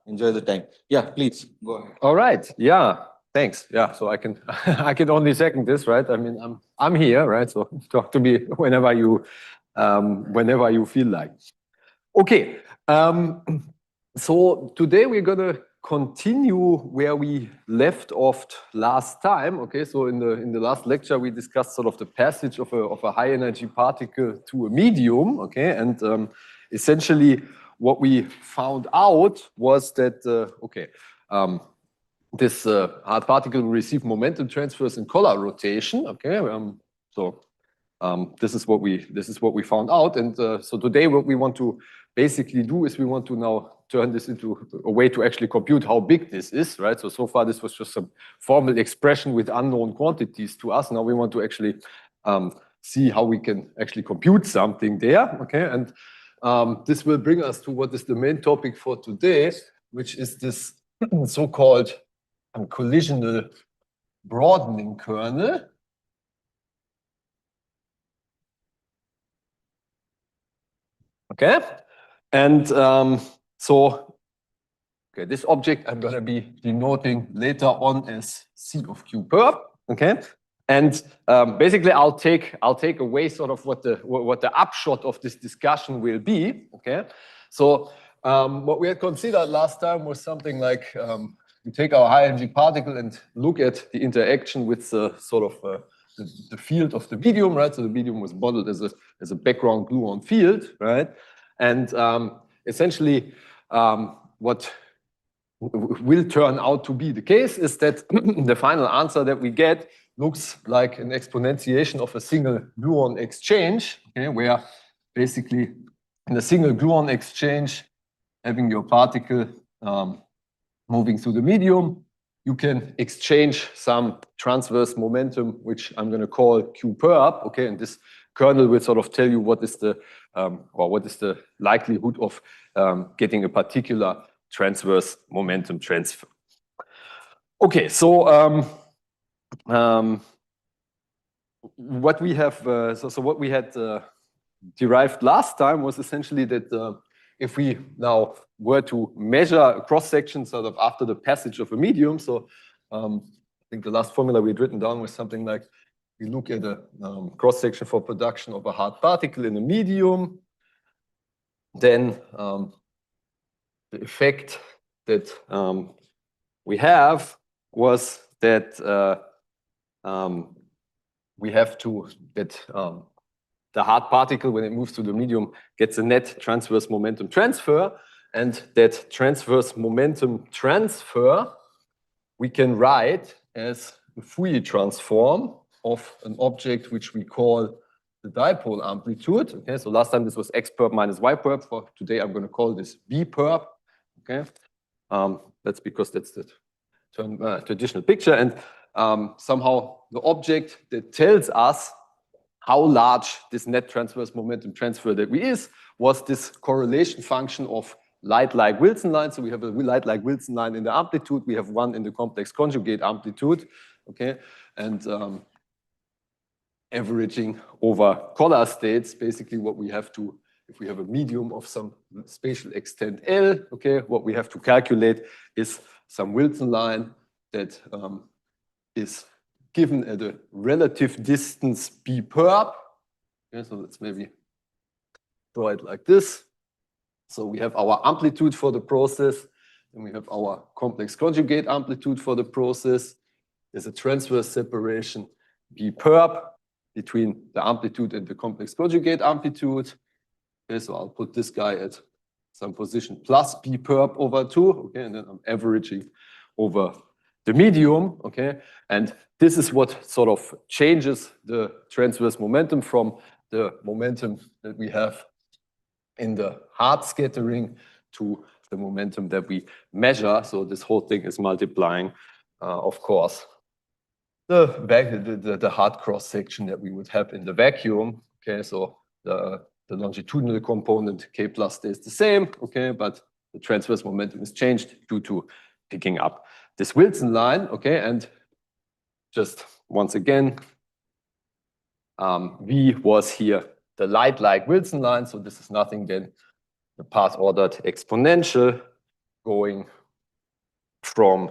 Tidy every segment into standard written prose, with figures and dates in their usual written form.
enjoy the time. Yeah, please go ahead. All right. Yeah. Thanks. Yeah. So I can I can only second this, right? I mean, I'm here, right? So talk to me whenever you feel like. Okay. So today we're gonna continue where we left off last time. Okay. So in the last lecture we discussed sort of the passage of a high energy particle to a medium. Okay, and essentially what we found out was that this hard particle will receive momentum transfers in collar rotation. Okay, this is what we found out, and so today what we want to basically do is we want to now turn this into a way to actually compute how big this is, right? So far this was just some formal expression with unknown quantities to us. Now we want to actually see how we can actually compute something there. Okay, and this will bring us to what is the main topic for today, which is this so-called collisional broadening kernel. Okay, and this object I'm going to be denoting later on as C of Q perp. Okay, and basically I'll take away sort of what the upshot of this discussion will be. Okay, so what we had considered last time was something like we take our high energy particle and look at the interaction with the sort of the field of the medium, right? So the medium was modeled as a background gluon field, right? And essentially, what will turn out to be the case is that the final answer that we get looks like an exponentiation of a single gluon exchange, okay, where basically in a single gluon exchange, having your particle moving through the medium, you can exchange some transverse momentum, which I'm going to call Q perp. Okay, and this kernel will sort of tell you what is the likelihood of getting a particular transverse momentum transfer. Okay, so what we have what we had derived last time was essentially that if we now were to measure a cross-section sort of after the passage of a medium, so I think the last formula we'd written down was something like we look at a cross-section for production of a hard particle in a medium, then the effect that we have was that we have to the hard particle, when it moves to the medium, gets a net transverse momentum transfer, and that transverse momentum transfer we can write as a Fourier transform of an object which we call the dipole amplitude. Okay, so last time this was x perp minus y perp. For today, I'm going to call this b perp. Okay, that's because that's the traditional picture, and somehow the object that tells us how large this net transverse momentum transfer that we is was this correlation function of light-like Wilson line. So we have a light-like Wilson line in the amplitude. We have one in the complex conjugate amplitude. Okay, and averaging over collar states, basically what we have to, if we have a medium of some spatial extent L, okay, what we have to calculate is some Wilson line that is given at a relative distance b perp. Okay, so let's maybe draw it like this. So we have our amplitude for the process, and we have our complex conjugate amplitude for the process. There's a transverse separation b perp between the amplitude and the complex conjugate amplitude. Okay, so I'll put this guy at some position plus b perp over 2. Okay, and then I'm averaging over the medium. Okay, and this is what sort of changes the transverse momentum from the momentum that we have in the hard scattering to the momentum that we measure. So this whole thing is multiplying, of course, the hard cross section that we would have in the vacuum. Okay, so the longitudinal component k plus stays the same. Okay, but the transverse momentum is changed due to picking up this Wilson line. Okay, and just once again, V was here the light-like Wilson line, so this is nothing than the path-ordered exponential going from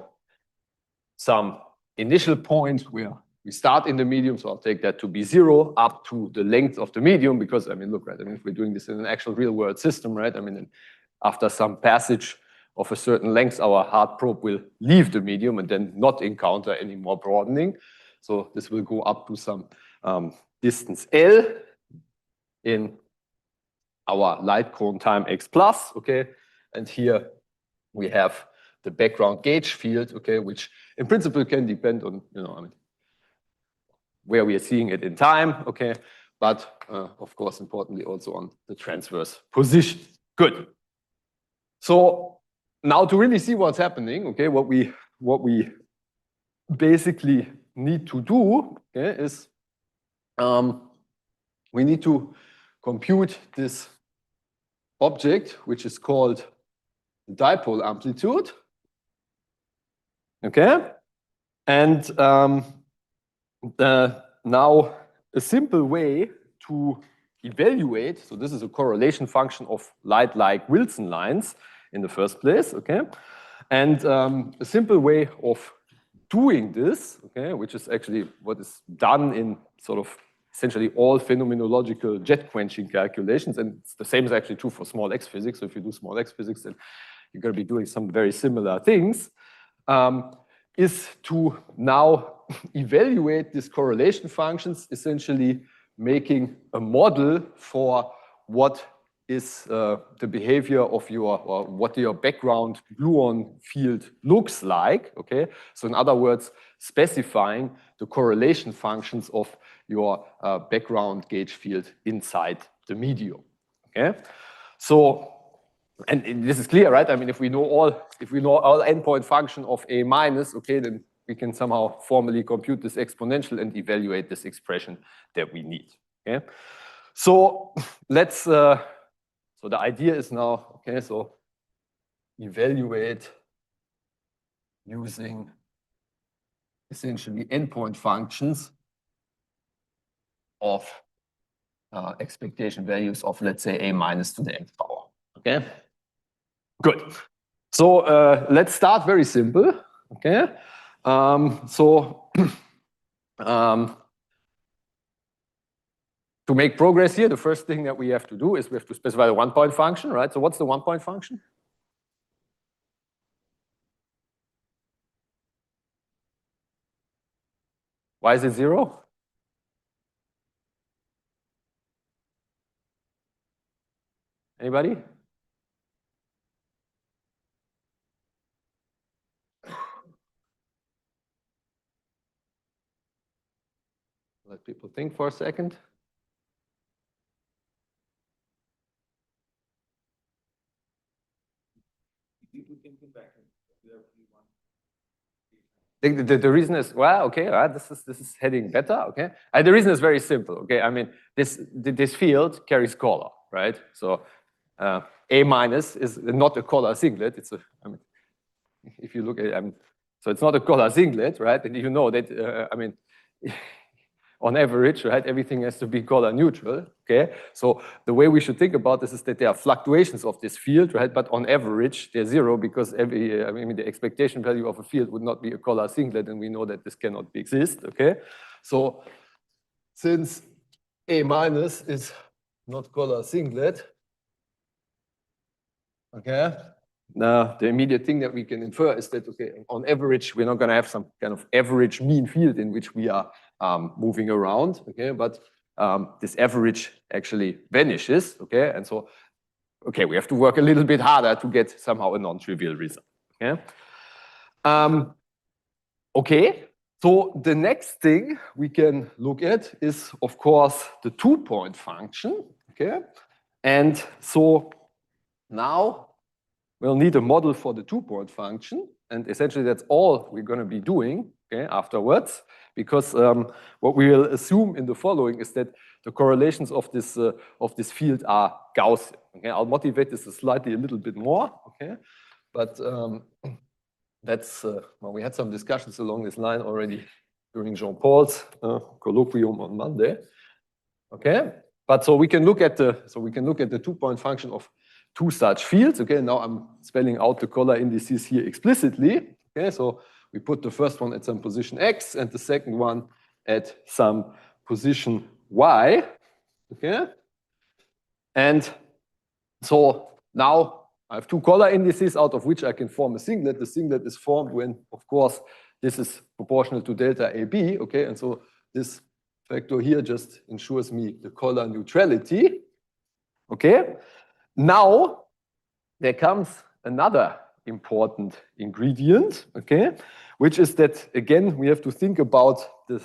some initial point where we start in the medium, so I'll take that to be 0, up to the length of the medium, because I mean, look, right, I mean, if we're doing this in an actual real world system, right, I mean, after some passage of a certain length, our hard probe will leave the medium and then not encounter any more broadening. So this will go up to some distance L in our light cone time x plus, okay? And here we have the background gauge field, okay, which in principle can depend on, you know, I mean, where we are seeing it in time, okay? But of course, importantly also on the transverse position. Good. So now to really see what's happening, okay, what we basically need to do, okay, is we need to compute this object, which is called dipole amplitude, okay? And now a simple way to evaluate, so this is a correlation function of light-like Wilson lines in the first place, okay? And a simple way of doing this, okay, which is actually what is done in sort of essentially all phenomenological jet quenching calculations, and it's the same is actually true for small x physics. So if you do small x physics, then you're going to be doing some very similar things, is to now evaluate these correlation functions, essentially making a model for what is the behavior of your, or what your background gluon field looks like, okay? So in other words, specifying the correlation functions of your background gauge field inside the medium, okay? So, and this is clear, right? I mean, if we know all endpoint function of A minus, okay, then we can somehow formally compute this exponential and evaluate this expression that we need, okay? So let's, so the idea is now, okay, so evaluate using essentially endpoint functions of expectation values of, let's say, A minus to the nth power, okay? Good. So let's start very simple, okay? To make progress here, the first thing that we have to do is we have to specify the one-point function, right? So what's the one-point function? Why is it 0? Anybody? Let people think for a second. The reason is, well, okay, this is heading better, okay? And the reason is very simple, okay? I mean, this field carries color, right? So A minus is not a color singlet. It's a, I mean, if you look at it, so it's not a color singlet, right? And you know that, I mean, on average, right, everything has to be color neutral, okay? So the way we should think about this is that there are fluctuations of this field, right? But on average, they're 0 because I mean, the expectation value of a field would not be a color singlet, and we know that this cannot exist, okay? So since A minus is not color singlet, okay? Now, the immediate thing that we can infer is that, okay, on average, we're not going to have some kind of average mean field in which we are moving around, okay? But this average actually vanishes, okay? And so, okay, we have to work a little bit harder to get somehow a non-trivial result, okay? Okay, so the next thing we can look at is, of course, the two-point function, okay? And so now we'll need a model for the two-point function, and essentially that's all we're going to be doing, okay, afterwards, because what we will assume in the following is that the correlations of this field are Gaussian. Okay, I'll motivate this slightly a little bit more, okay, but that's well, we had some discussions along this line already during Jean-Paul's colloquium on Monday, okay. But so we can look at the two-point function of two such fields. Okay, now I'm spelling out the color indices here explicitly. Okay, so we put the first one at some position X and the second one at some position Y. Okay, and so now I have two color indices out of which I can form a singlet. The singlet is formed when, of course, this is proportional to delta AB. Okay, and so this factor here just ensures me the color neutrality. Okay, now there comes another important ingredient, okay, which is that, again, we have to think about this,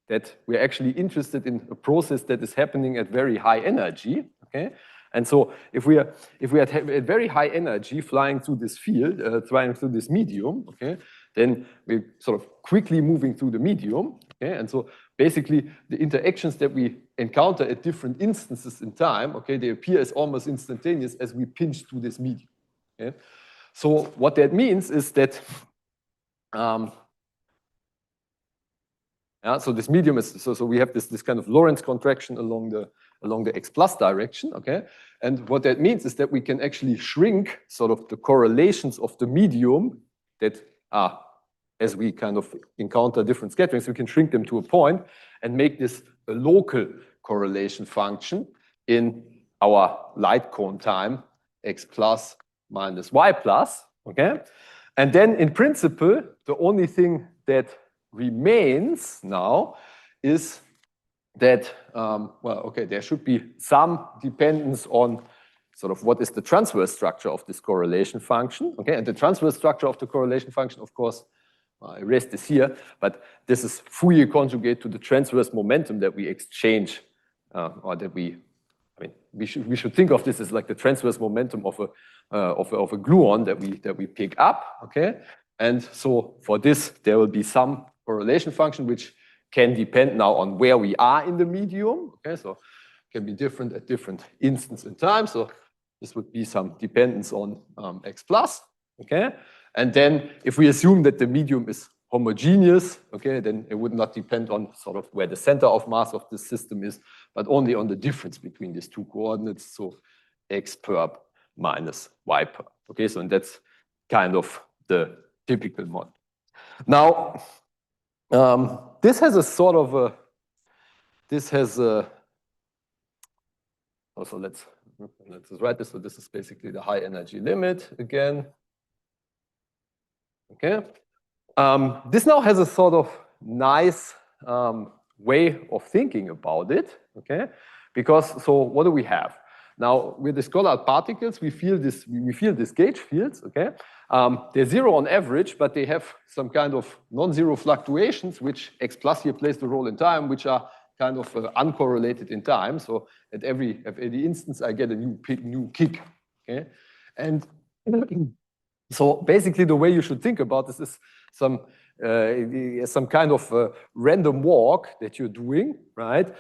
that we're actually interested in a process that is happening at very high energy, okay? And so if we are at very high energy flying through this field, flying through this medium, okay, then we're sort of quickly moving through the medium, okay? And so basically the interactions that we encounter at different instances in time, okay, they appear as almost instantaneous as we pinch through this medium, okay? So what that means is that so this medium is, so we have this kind of Lorentz contraction along the x plus direction, okay? And what that means is that we can actually shrink sort of the correlations of the medium that are, as we kind of encounter different scatterings, we can shrink them to a point and make this a local correlation function in our light cone time, x plus minus y plus, okay? And then in principle, the only thing that remains now is that, well, okay, there should be some dependence on sort of what is the transverse structure of this correlation function, okay? And the transverse structure of the correlation function, of course, I erased this here, but this is Fourier conjugate to the transverse momentum that we exchange, or that we, I mean, we should think of this as like the transverse momentum of a gluon that we pick up, okay? And so for this, there will be some correlation function which can depend now on where we are in the medium, okay? So it can be different at different instants in time. So this would be some dependence on x plus, okay? And then if we assume that the medium is homogeneous, okay, then it would not depend on sort of where the center of mass of the system is, but only on the difference between these two coordinates, so x perp minus y perp. Okay, so and that's kind of the typical model. Now, this has a sort of a, also let's write this. So this is basically the high energy limit again. Okay. This now has a sort of nice way of thinking about it, okay? Because, so what do we have? Now, with the Scholar particles, we feel these gauge fields, okay? They're zero on average, but they have some kind of non-zero fluctuations, which x plus here plays the role in time, which are kind of uncorrelated in time. So at every instance, I get a new kick, okay? And so basically, the way you should think about this is some kind of random walk that you're doing, right?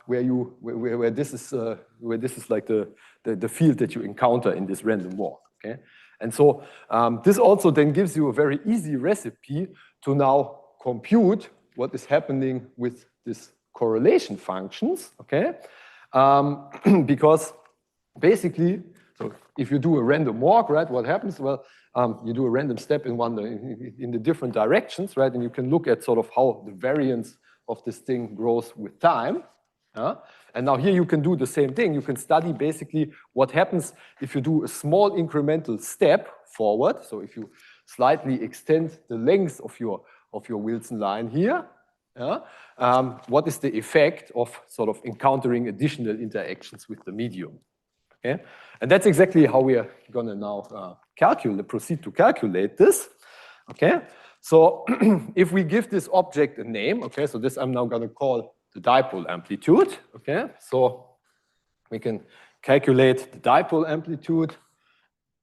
Where this is like the field that you encounter in this random walk, okay? And so this also then gives you a very easy recipe to now compute what is happening with these correlation functions, okay? Because basically, so if you do a random walk, right, what happens? Well, you do a random step in the different directions, right? And you can look at sort of how the variance of this thing grows with time. And now here you can do the same thing. You can study basically what happens if you do a small incremental step forward. So if you slightly extend the length of your Wilson line here, what is the effect of sort of encountering additional interactions with the medium? Okay, and that's exactly how we are going to now proceed to calculate this. Okay, so if we give this object a name, okay, so this I'm now going to call the dipole amplitude. Okay, so we can calculate the dipole amplitude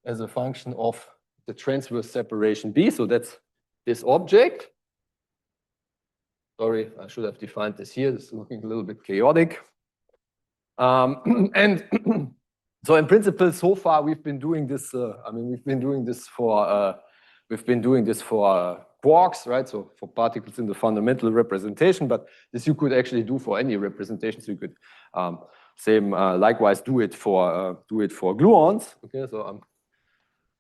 as a function of the transverse separation B. So that's this object. Sorry, I should have defined this here. This is looking a little bit chaotic. And so in principle, so far we've been doing this. I mean, we've been doing this for quarks, right? So for particles in the fundamental representation. But this you could actually do for any representation. So you could likewise do it for gluons. Okay, so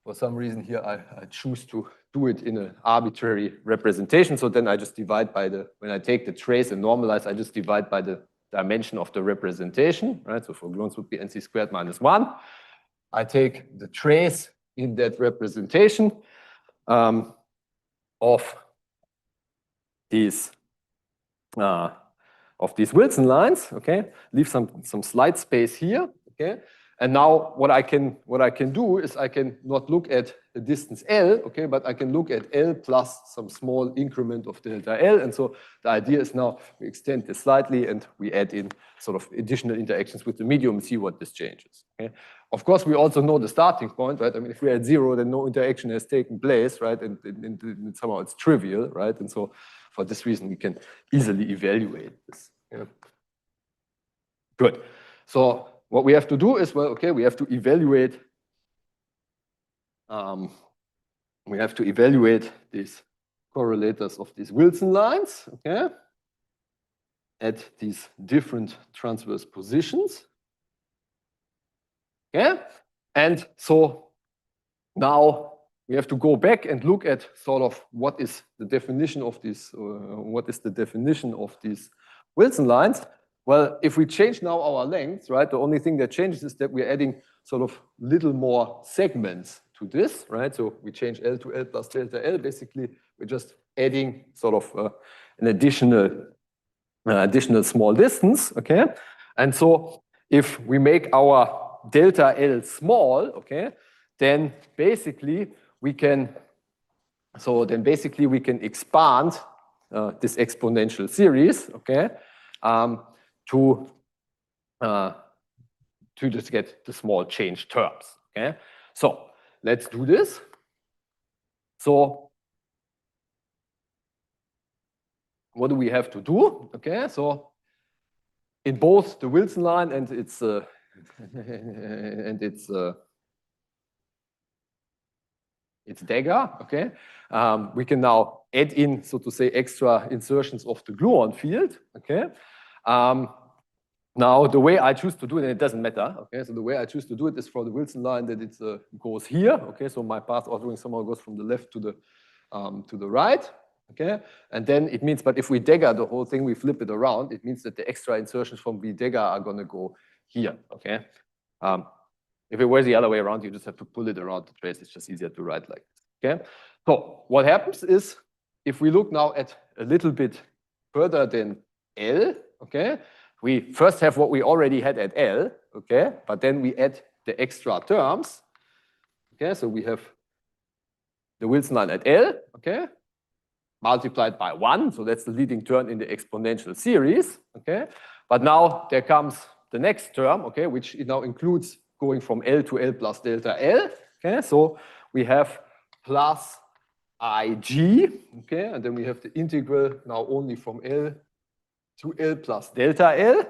for some reason here I choose to do it in an arbitrary representation. So then I just divide by when I take the trace and normalize, I just divide by the dimension of the representation, right? So for gluons would be NC squared minus 1. I take the trace in that representation of these Wilson lines, okay? Leave some slide space here, okay? And now what I can do is I can not look at the distance L, okay, but I can look at L plus some small increment of delta L. And so the idea is now we extend this slightly and we add in sort of additional interactions with the medium and see what this changes. Okay? Of course, we also know the starting point, right? I mean, if we're at 0, then no interaction has taken place, right? And somehow it's trivial, right? And so for this reason, we can easily evaluate this. Yeah. Good. So what we have to do is, well, okay, we have to evaluate these correlators of these Wilson lines, okay, at these different transverse positions. Okay, and so now we have to go back and look at sort of what is the definition of these Wilson lines. Well, if we change now our length, right, the only thing that changes is that we're adding sort of little more segments to this, right? So we change L to L plus delta L. Basically, we're just adding sort of an additional small distance, okay? And so if we make our delta L small, okay, then basically we can expand this exponential series, okay, to just get the small change terms. Okay, so let's do this. So what do we have to do? Okay, so in both the Wilson line and its dagger, okay, we can now add in, so to say, extra insertions of the gluon field. Okay. Now, the way I choose to do it, and it doesn't matter, okay, so the way I choose to do it is for the Wilson line that it goes here, okay, so my path ordering somehow goes from the left to the right, okay, and then it means, but if we dagger the whole thing, we flip it around, it means that the extra insertions from V dagger are going to go here, okay. If it were the other way around, you just have to pull it around the trace, it's just easier to write like this, okay. So what happens is, if we look now at a little bit further than L, okay, we first have what we already had at L, okay, but then we add the extra terms, okay, so we have the Wilson line at L, okay, multiplied by 1, so that's the leading term in the exponential series, okay, but now there comes the next term, okay, which now includes going from L to L plus delta L, okay, so we have plus IG, okay, and then we have the integral now only from L to L plus delta L,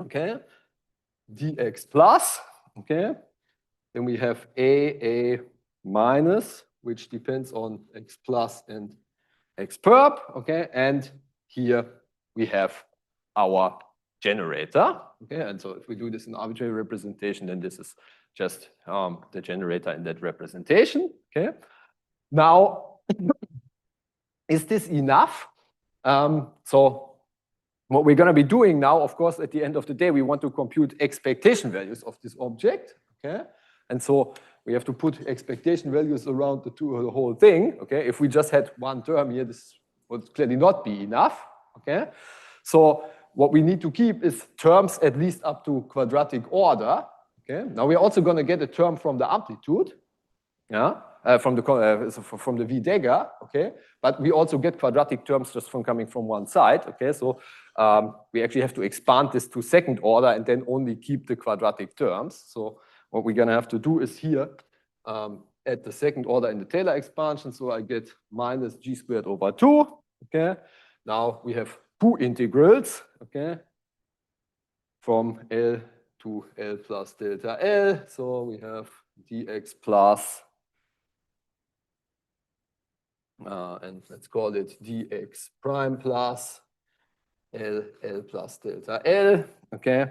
okay, dx plus, okay, then we have A minus, which depends on x plus and x perp, okay, and here we have our generator, okay, and so if we do this in arbitrary representation, then this is just the generator in that representation, okay. Now, is this enough? So what we're going to be doing now, of course, at the end of the day, we want to compute expectation values of this object, okay? And so we have to put expectation values around the whole thing, okay? If we just had one term here, this would clearly not be enough, okay? So what we need to keep is terms at least up to quadratic order, okay? Now we're also going to get a term from the amplitude, yeah? From the V dagger, okay? But we also get quadratic terms just from coming from one side, okay? So we actually have to expand this to second order and then only keep the quadratic terms. So what we're gonna have to do is here add the second order in the Taylor expansion. So I get minus G squared over 2, okay? Now we have two integrals, okay? From L to L plus delta L. So we have dx plus and let's call it dx prime plus L plus delta L, okay?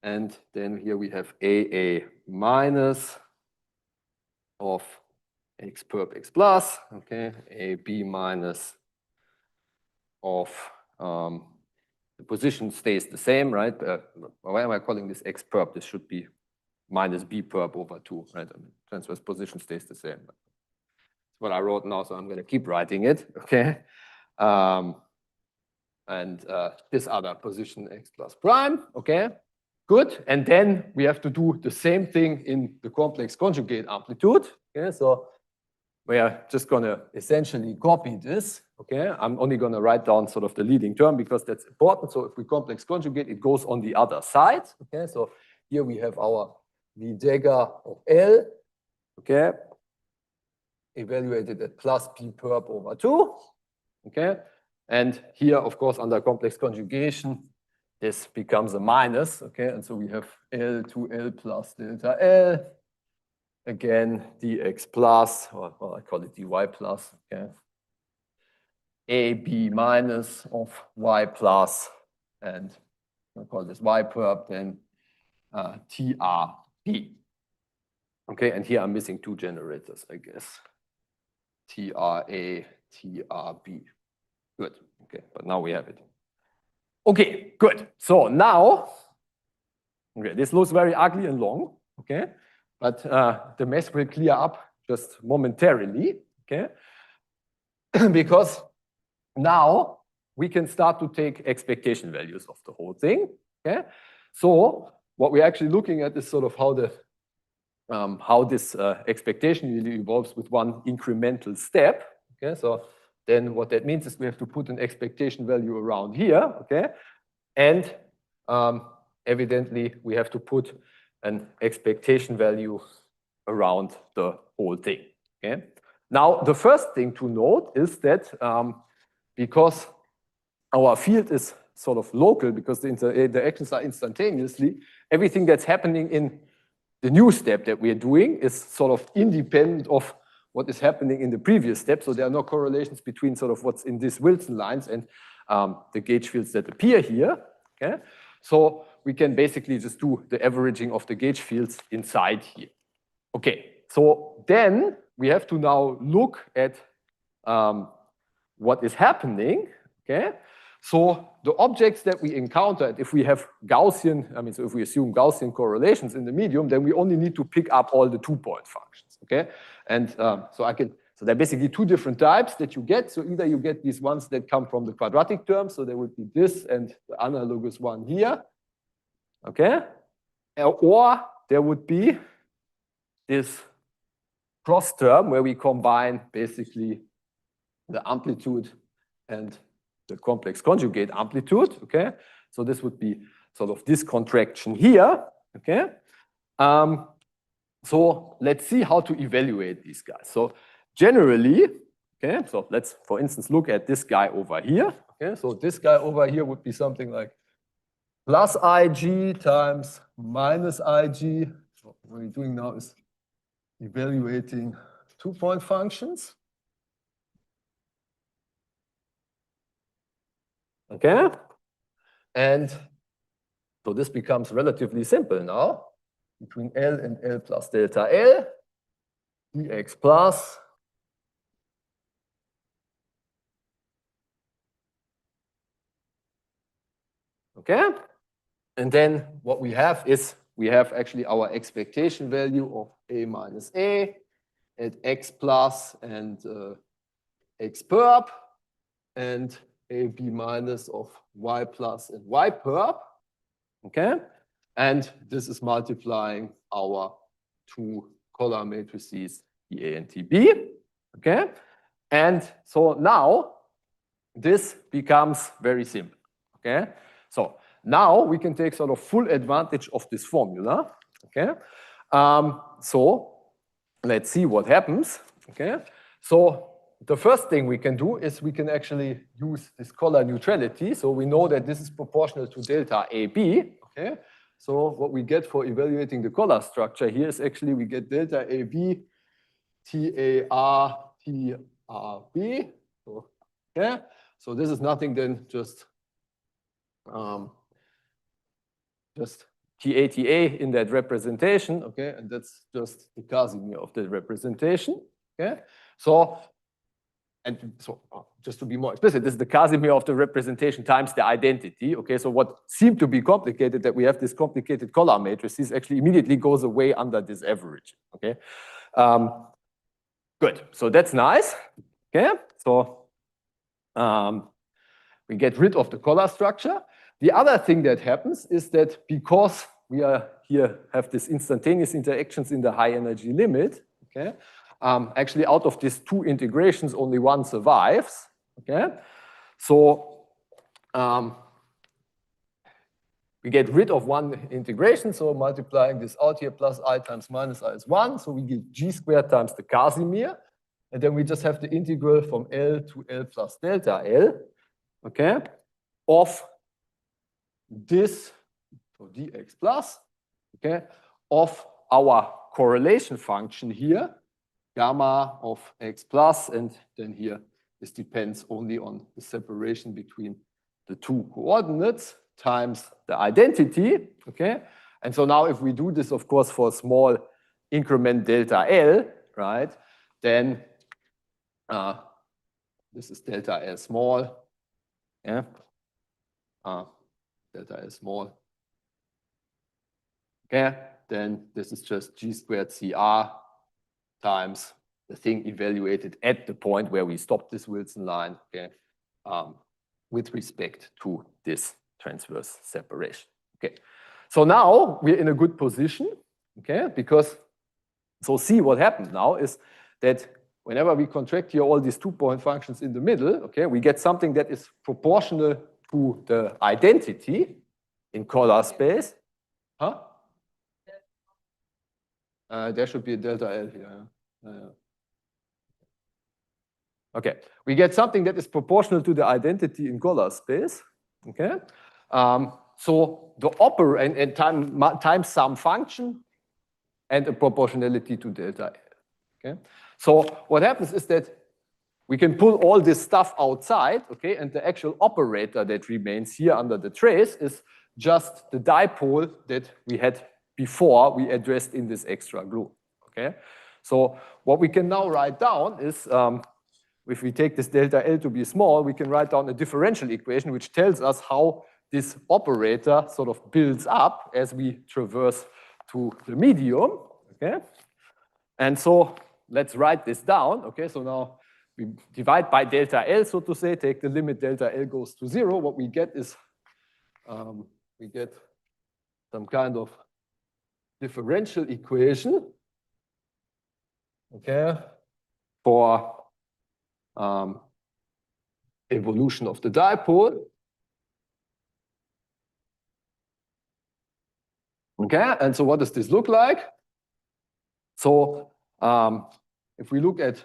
And then here we have AA minus of x perp x plus, okay, AB minus of the position stays the same, right? Why am I calling this x perp? This should be minus b perp over 2, right? I mean, transverse position stays the same. That's what I wrote now, so I'm going to keep writing it, okay? And this other position x plus prime, okay? Good. And then we have to do the same thing in the complex conjugate amplitude, okay? So we are just going to essentially copy this, okay? I'm only going to write down sort of the leading term because that's important. So if we complex conjugate, it goes on the other side, okay? So here we have our V dagger of L, okay? Evaluated at plus P perp over 2, okay? And here, of course, under complex conjugation, this becomes a minus, okay? And so we have L to L plus delta L. Again, dx plus, or well, I call it dy plus, okay? AB minus of y plus, and I'll call this y perp, then TRB. Okay, and here I'm missing 2 generators, I guess. TRA, TRB. Good, okay, but now we have it. Okay, good. So now, okay, this looks very ugly and long, okay? But the mess will clear up just momentarily, okay? Because now we can start to take expectation values of the whole thing, okay? So what we're actually looking at is sort of how this expectation really evolves with one incremental step, okay? So then what that means is we have to put an expectation value around here, okay? And evidently we have to put an expectation value around the whole thing, okay? Now, the first thing to note is that because our field is sort of local, because the interactions are instantaneously, everything that's happening in the new step that we are doing is sort of independent of what is happening in the previous step. So there are no correlations between sort of what's in these Wilson lines and the gauge fields that appear here, okay? So we can basically just do the averaging of the gauge fields inside here. Okay, so then we have to now look at what is happening, okay? So the objects that we encountered, if we have Gaussian, I mean, so if we assume Gaussian correlations in the medium, then we only need to pick up all the 2-point functions, okay? And so there are basically 2 different types that you get. So either you get these ones that come from the quadratic term, so there would be this and the analogous one here, okay? Or there would be this cross term where we combine basically the amplitude and the complex conjugate amplitude, okay? So this would be sort of this contraction here, okay? So let's see how to evaluate these guys. So generally, okay, so let's, for instance, look at this guy over here, okay? So this guy over here would be something like plus IG times minus IG. So what we're doing now is evaluating 2-point functions. Okay, and so this becomes relatively simple now. Between L and L plus delta L, dx plus okay, and then what we have is we have actually our expectation value of A minus A at x plus and x perp, and AB minus of y plus and y perp, okay? And this is multiplying our 2 color matrices, TA and TB, okay? And so now this becomes very simple, okay? So now we can take sort of full advantage of this formula, okay? So let's see what happens, okay? So the first thing we can do is we can actually use this color neutrality. So we know that this is proportional to delta AB, okay? So what we get for evaluating the color structure here is actually we get delta AB TAR TRB, okay? So this is nothing than just TATA in that representation, okay, and that's just the Casimir of the representation, okay. So just to be more explicit, this is the Casimir of the representation times the identity, okay. So what seemed to be complicated, that we have this complicated column matrices, actually immediately goes away under this average, okay. Good, so that's nice, okay. So we get rid of the color structure. The other thing that happens is that because we are here have this instantaneous interactions in the high energy limit, okay, actually out of these two integrations, only one survives, okay. So we get rid of one integration, so multiplying this out here, plus I times minus I is 1, so we get G squared times the Casimir, and then we just have the integral from L to L plus delta L, okay, of this, so dx plus, okay, of our correlation function here, gamma of x plus, and then here this depends only on the separation between the two coordinates times the identity, okay? And so now if we do this, of course, for a small increment delta L, right, then this is delta L small, yeah, delta L small, okay, then this is just G squared CR times the thing evaluated at the point where we stop this Wilson line, okay, with respect to this transverse separation. Okay, so now we're in a good position, okay, because so see what happens now is that whenever we contract here all these 2-point functions in the middle, okay, we get something that is proportional to the identity in color space. Huh? There should be a delta L here. Okay, we get something that is proportional to the identity in color space. Okay, so the operand and times some function and a proportionality to delta L. Okay, so what happens is that we can pull all this stuff outside, okay, and the actual operator that remains here under the trace is just the dipole that we had before we addressed in this extra glue. Okay, so what we can now write down is if we take this delta L to be small, we can write down a differential equation which tells us how this operator sort of builds up as we traverse to the medium, okay? And so let's write this down, okay? So now we divide by delta L, so to say, take the limit delta L goes to 0. What we get is, we get some kind of differential equation, okay, for evolution of the dipole. Okay, and so what does this look like? So if we look at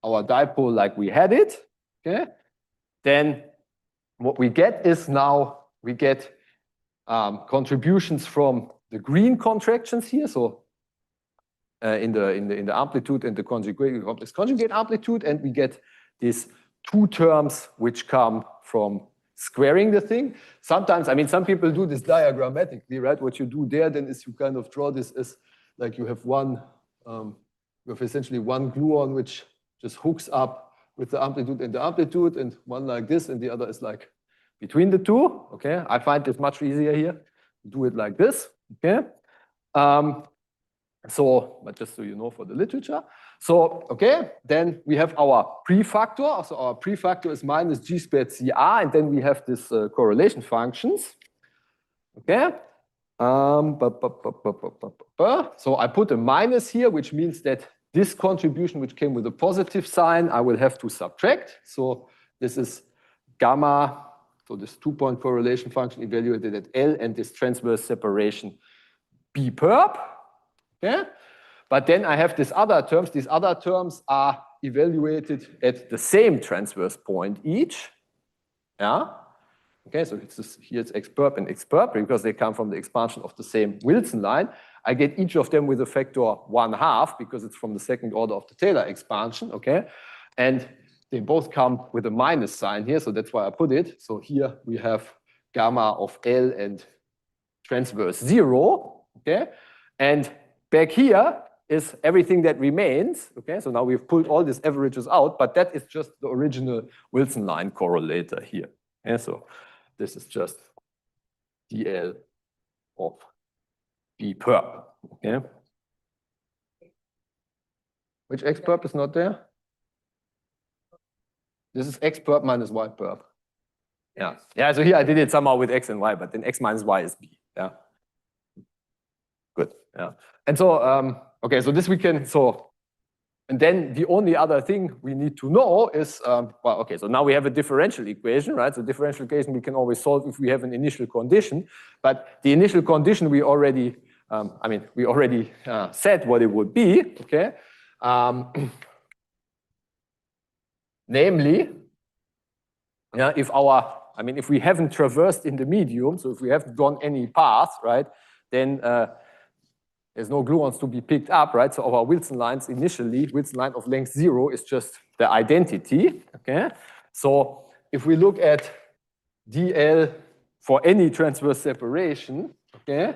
our dipole like we had it, okay, then what we get is now we get contributions from the green contractions here. So in the amplitude and the conjugate amplitude, and we get these two terms which come from squaring the thing. Sometimes, I mean, some people do this diagrammatically, right? What you do there then is you kind of draw this as like you have one, you have essentially one gluon which just hooks up with the amplitude and one like this, and the other is like between the two. Okay, I find this much easier here. Do it like this. Okay. So, but just so you know for the literature. So, okay, then we have our prefactor. So our prefactor is minus G squared CR, and then we have this correlation functions. Okay. So I put a minus here, which means that this contribution, which came with a positive sign, I will have to subtract. So this is gamma, so this 2-point correlation function evaluated at L, and this transverse separation B perp. Okay? But then I have these other terms. These other terms are evaluated at the same transverse point each. Yeah. Okay, so it's this, here it's x perp and x perp because they come from the expansion of the same Wilson line. I get each of them with a factor 1/2 because it's from the second order of the Taylor expansion. Okay, and they both come with a minus sign here, so that's why I put it. So here we have gamma of L and transverse 0, okay? And back here is everything that remains, okay? So now we've pulled all these averages out, but that is just the original Wilson line correlator here. Okay? So this is just dl of B perp, okay? Which X perp is not there? This is X perp minus Y perp. Yeah, yeah, so here I did it somehow with X and Y, but then X minus Y is B, yeah. Good, yeah. And so, okay, so this we can, and then the only other thing we need to know is, well, okay, so now we have a differential equation, right? So differential equation we can always solve if we have an initial condition, but the initial condition we already, we already said what it would be, okay? Namely, yeah, if we haven't traversed in the medium, so if we haven't gone any path, right, then there's no gluons to be picked up, right? So our Wilson lines initially, Wilson line of length 0 is just the identity, okay? So if we look at dl for any transverse separation, okay,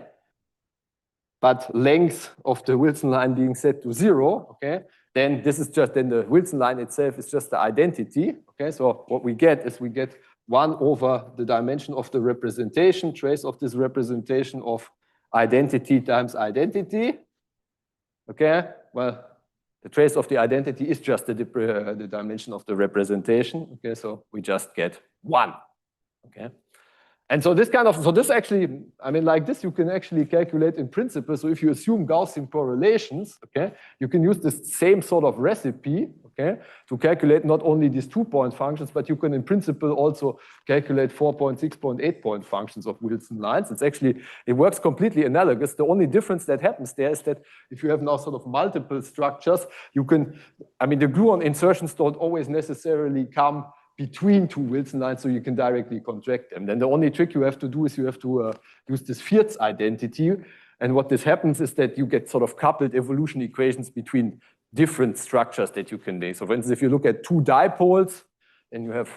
but length of the Wilson line being set to 0, okay, then this is just, then the Wilson line itself is just the identity, okay? So what we get is we get 1 over the dimension of the representation, trace of this representation of identity times identity, okay? Well, the trace of the identity is just the dimension of the representation, okay? So we just get 1, okay? And so this so this actually, like this you can actually calculate in principle. So if you assume Gaussian correlations, okay, you can use this same sort of recipe, okay, to calculate not only these 2-point functions, but you can in principle also calculate 4-point, 6-point, 8-point functions of Wilson lines. It works completely analogous. The only difference that happens there is that if you have now sort of multiple structures, you can, the gluon insertions don't always necessarily come between 2 Wilson lines, so you can directly contract them. Then the only trick you have to do is you have to use this Firth identity. And what this happens is that you get sort of coupled evolution equations between different structures that you can lay. So for instance, if you look at 2 dipoles, then you have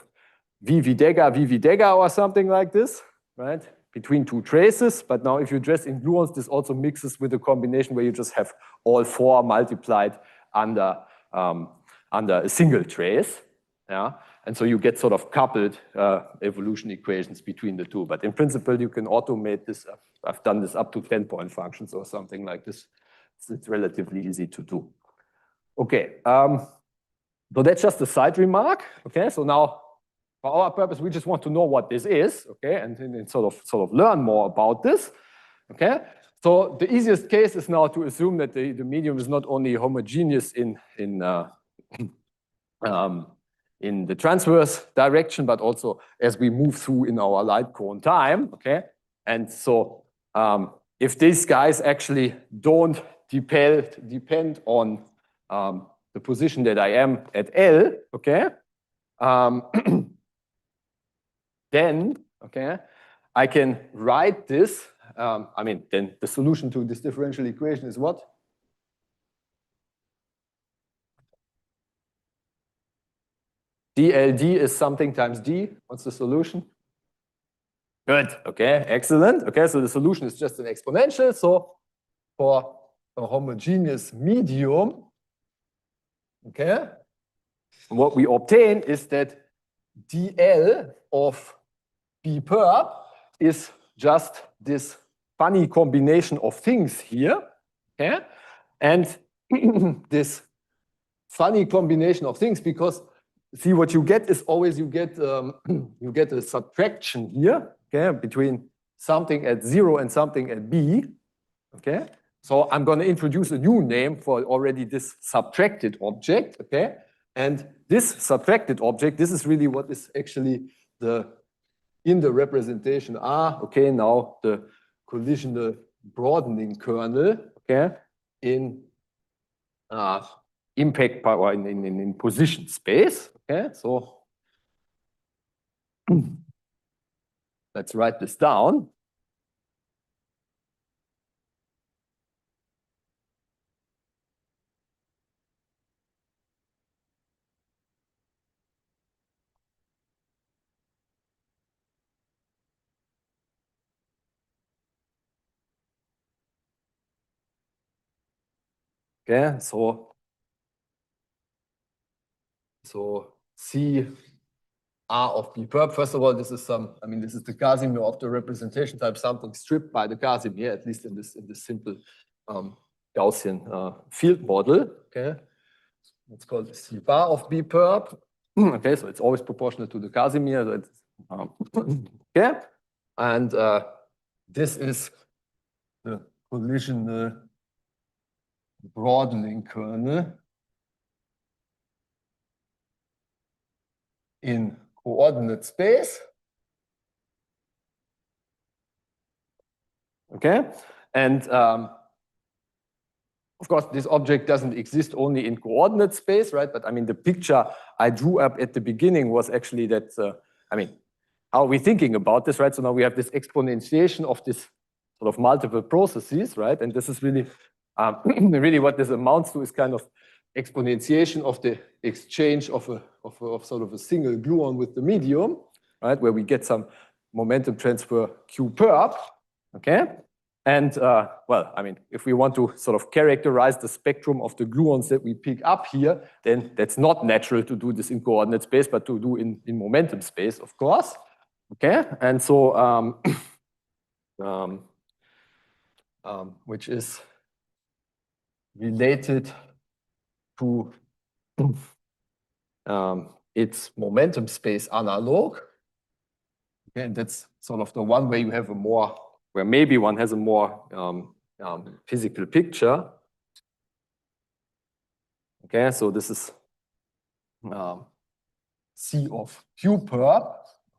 VV dagger or something like this, right? Between 2 traces. But now if you dress in gluons, this also mixes with a combination where you just have all 4 multiplied under a single trace. Yeah, and so you get sort of coupled evolution equations between the two. But in principle, you can automate this. I've done this up to 10-point functions or something like this. It's relatively easy to do. Okay, so that's just a side remark. Okay, so now for our purpose, we just want to know what this is. Okay, and then sort of learn more about this. Okay, so the easiest case is now to assume that the medium is not only homogeneous in the transverse direction, but also as we move through in our light cone time, okay? And so if these guys actually don't depend on the position that I am at L, okay? Then, okay, I can write this, then the solution to this differential equation is what? dLd is something times d. What's the solution? Good. Okay, excellent. Okay, so the solution is just an exponential. So for a homogeneous medium, okay, what we obtain is that dl of B perp is just this funny combination of things here, okay, and this funny combination of things, because see, what you get is always you get a subtraction here, okay, between something at 0 and something at B, okay. So I'm going to introduce a new name for already this subtracted object, okay. And this subtracted object, this is really what is actually in the representation R, okay. Now the collisional broadening kernel, okay, in impact power in position space. Okay, so let's write this down. Okay, so C R of B perp. First of all, this is this is the Casimir of the representation type, something stripped by the Casimir, at least in this simple Gaussian field model. Okay, let's call it C bar of B perp. Okay, so it's always proportional to the Casimir. So it's, okay, and this is the collisional broadening kernel in coordinate space. Okay, and of course, this object doesn't exist only in coordinate space, right? But I mean, the picture I drew up at the beginning was actually that, how are we thinking about this, right? So now we have this exponentiation of this sort of multiple processes, right? And this is really, really what this amounts to is kind of exponentiation of the exchange of sort of a single gluon with the medium, right? Where we get some momentum transfer Q perp, okay? And well, I mean, if we want to sort of characterize the spectrum of the gluons that we pick up here, then that's not natural to do this in coordinate space, but to do in momentum space, of course. Okay, and so which is related to its momentum space analog. Okay, and that's sort of the one where you have a more, where maybe one has a more physical picture. Okay, so this is C of Q perp.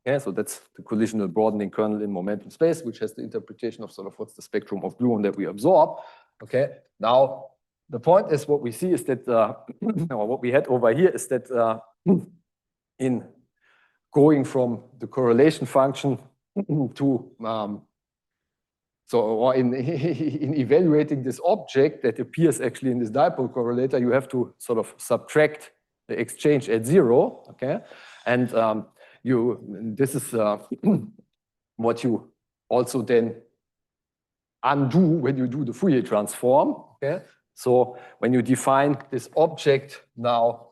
Okay, so that's the collisional broadening kernel in momentum space, which has the interpretation of sort of what's the spectrum of gluon that we absorb. Okay, now the point is what we see is that, or what we had over here is that in going from the correlation function to or in evaluating this object that appears actually in this dipole correlator, you have to sort of subtract the exchange at 0, okay? And this is what you also then undo when you do the Fourier transform, okay? So when you define this object now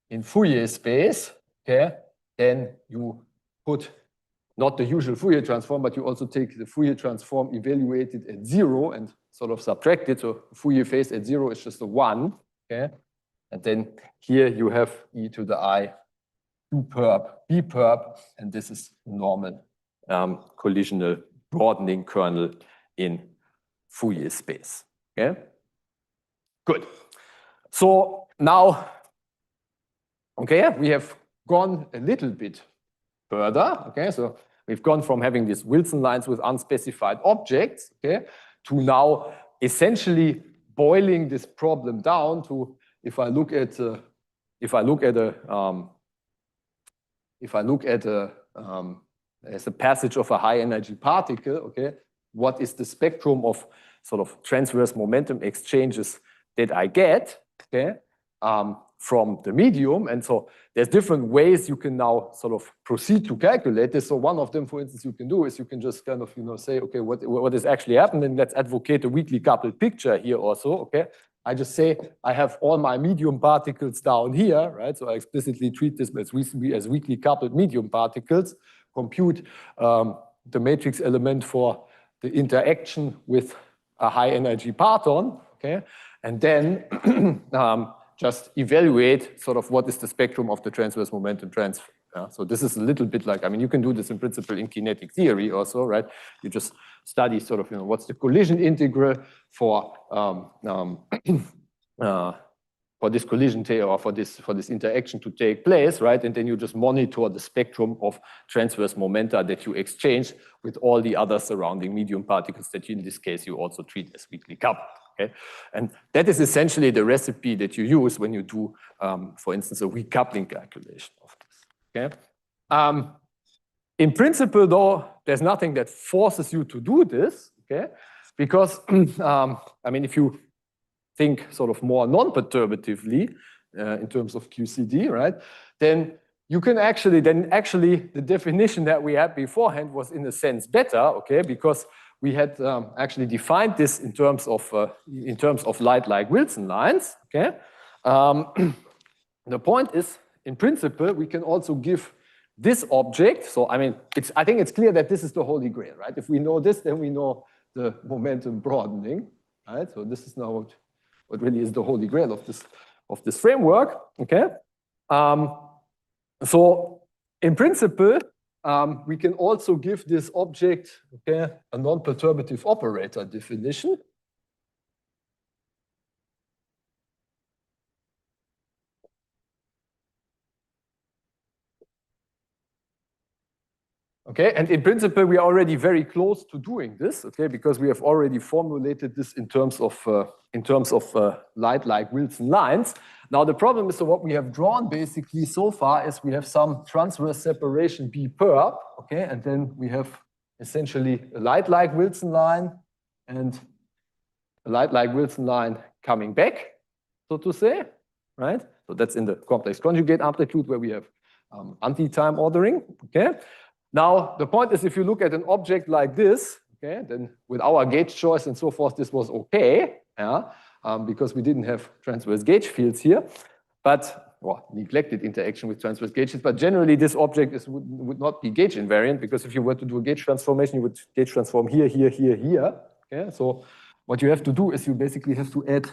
in Fourier space, okay, then you put not the usual Fourier transform, but you also take the Fourier transform evaluated at 0 and sort of subtract it. So Fourier phase at 0 is just a 1, okay? And then here you have e to the I U perp, B perp, and this is normal collisional broadening kernel in Fourier space, okay? Good. So now, okay, we have gone a little bit further, okay? So we've gone from having these Wilson lines with unspecified objects, okay, to now essentially boiling this problem down to if I look at as a passage of a high energy particle, okay, what is the spectrum of sort of transverse momentum exchanges that I get, okay, from the medium? And so there's different ways you can now sort of proceed to calculate this. So one of them, for instance, you can do is you can just kind of, say, okay, what is actually happening? Let's advocate a weakly coupled picture here also, okay? I just say I have all my medium particles down here, right? So I explicitly treat this as weakly coupled medium particles, compute the matrix element for the interaction with a high energy parton, okay? And then just evaluate sort of what is the spectrum of the transverse momentum transfer. Yeah? So this is a little bit like, I mean, you can do this in principle in kinetic theory also, right? You just study sort of, what's the collision integral for this collision or for this interaction to take place, right? And then you just monitor the spectrum of transverse momenta that you exchange with all the other surrounding medium particles that you, in this case, you also treat as weakly coupled. Okay? And that is essentially the recipe that you use when you do, for instance, a weak coupling calculation of this. Okay? In principle, though, there's nothing that forces you to do this, okay? Because, I mean, if you think sort of more non-perturbatively in terms of QCD, right, then you can actually the definition that we had beforehand was in a sense better, okay? Because we had actually defined this in terms of light-like Wilson lines. Okay, the point is, in principle, we can also give this object. So I mean, I think it's clear that this is the Holy Grail, right? If we know this, then we know the momentum broadening, right? So this is now what really is the Holy Grail of this framework. Okay, so in principle, we can also give this object, okay, a non-perturbative operator definition. Okay, and in principle, we are already very close to doing this, okay, because we have already formulated this in terms of light-like Wilson lines. Now the problem is, so what we have drawn basically so far is we have some transverse separation B perp, okay, and then we have essentially a light-like Wilson line and a light-like Wilson line coming back, so to say, right? So that's in the complex conjugate amplitude where we have anti-time ordering, okay? Now, the point is, if you look at an object like this, okay, then with our gauge choice and so forth, this was okay, yeah, because we didn't have transverse gauge fields here, but, well, neglected interaction with transverse gauges, but generally this object would not be gauge invariant, because if you were to do a gauge transformation, you would gauge transform here, here, here, here, okay? So what you have to do is you basically have to add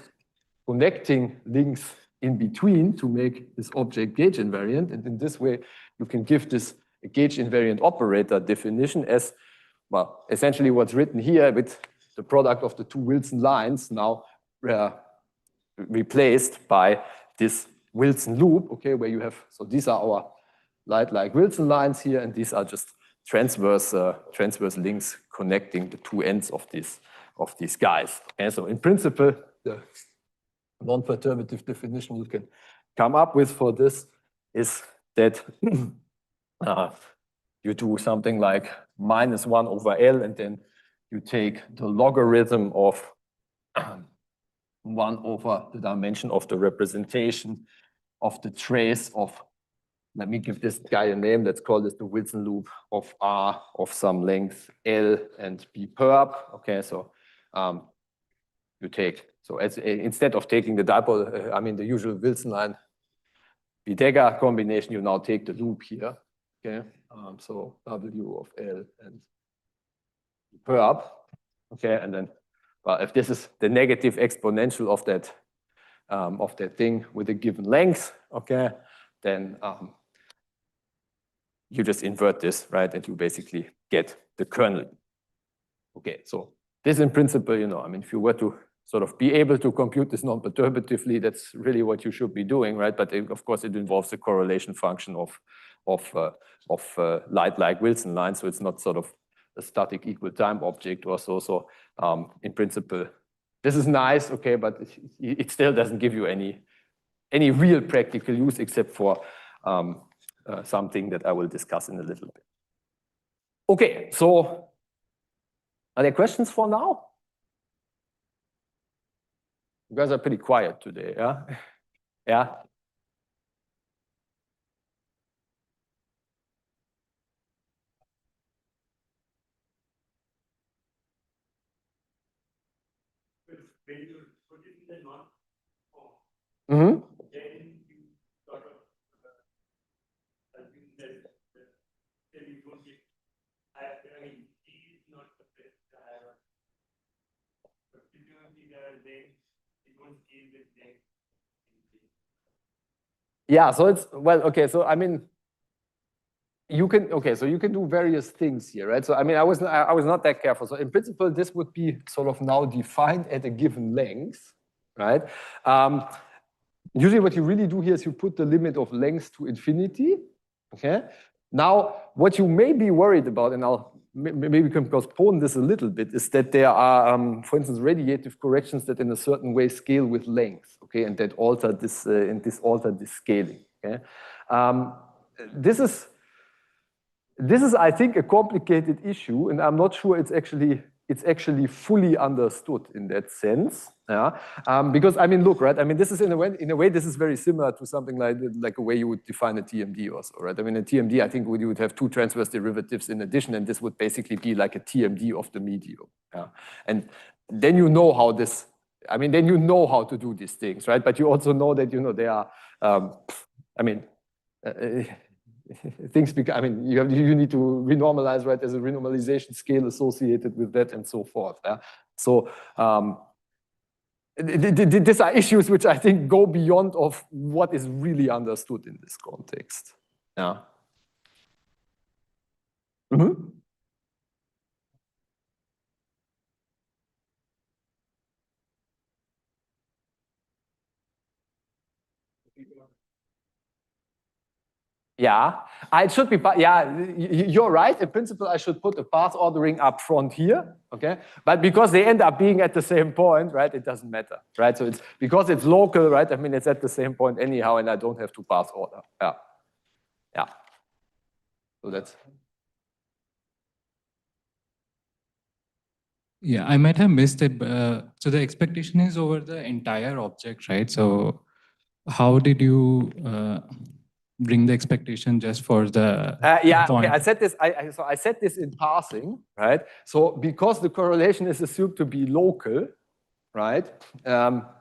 connecting links in between to make this object gauge invariant, and in this way, you can give this a gauge invariant operator definition as, well, essentially what's written here with the product of the two Wilson lines now replaced by this Wilson loop, okay, where you have, so these are our light-like Wilson lines here, and these are just transverse links connecting the two ends of these guys. And so in principle, the non-perturbative definition you can come up with for this is that you do something like -1/L, and then you take the logarithm of 1 over the dimension of the representation of the trace of, let me give this guy a name, let's call this the Wilson loop of R of some length L and B perp. Okay, so you take, so instead of taking the dipole, I mean the usual Wilson line B-Dagger combination, you now take the loop here. Okay, so W of L and perp. Okay, and then, well, if this is the negative exponential of that thing with a given length, okay, then you just invert this, right, and you basically get the kernel. Okay, so this in principle, you know, I mean, if you were to sort of be able to compute this non-perturbatively, that's really what you should be doing, right? But of course, it involves the correlation function of light-like Wilson lines, so it's not sort of a static equal time object or so. So in principle, this is nice, okay, but it still doesn't give you any real practical use except for something that I will discuss in a little bit. Okay, so are there questions for now? You guys are pretty quiet today, yeah? Yeah. Mm-hmm. Yeah, so it's, well, okay, so I mean, you can, okay, so you can do various things here, right? So I mean, I was not that careful. So in principle, this would be sort of now defined at a given length, right? Usually what you really do here is you put the limit of length to infinity, okay? Now, what you may be worried about, and maybe we can postpone this a little bit, is that there are, for instance, radiative corrections that in a certain way scale with length, okay, and that alter this, alter this scaling, okay? This is, I think, a complicated issue, and I'm not sure it's actually it's actually fully understood in that sense. Yeah, because I mean, look, right? I mean, this is in a way, this is very similar to something like a way you would define a TMD also, right? I mean, a TMD, I think you would have two transverse derivatives in addition, and this would basically be like a TMD of the medium. Yeah, and then you know how this. I mean, then you know how to do these things, right? But you also know that they are. I mean. Things become, I mean, you need to renormalize, right? There's a renormalization scale associated with that and so forth. Yeah? So these are issues which I think go beyond of what is really understood in this context. Yeah. Mm-hmm. Yeah, it should be, yeah, you're right. In principle, I should put the path ordering up front here, okay? But because they end up being at the same point, right, it doesn't matter, right? So it's because it's local, right? I mean, it's at the same point anyhow, and I don't have to path order. Yeah, yeah. So that's. Yeah, I might have missed it. So the expectation is over the entire object, right? So how did you bring the expectation just for the yeah, point? okay, I said this, so I said this in passing, right? So because the correlation is assumed to be local, right?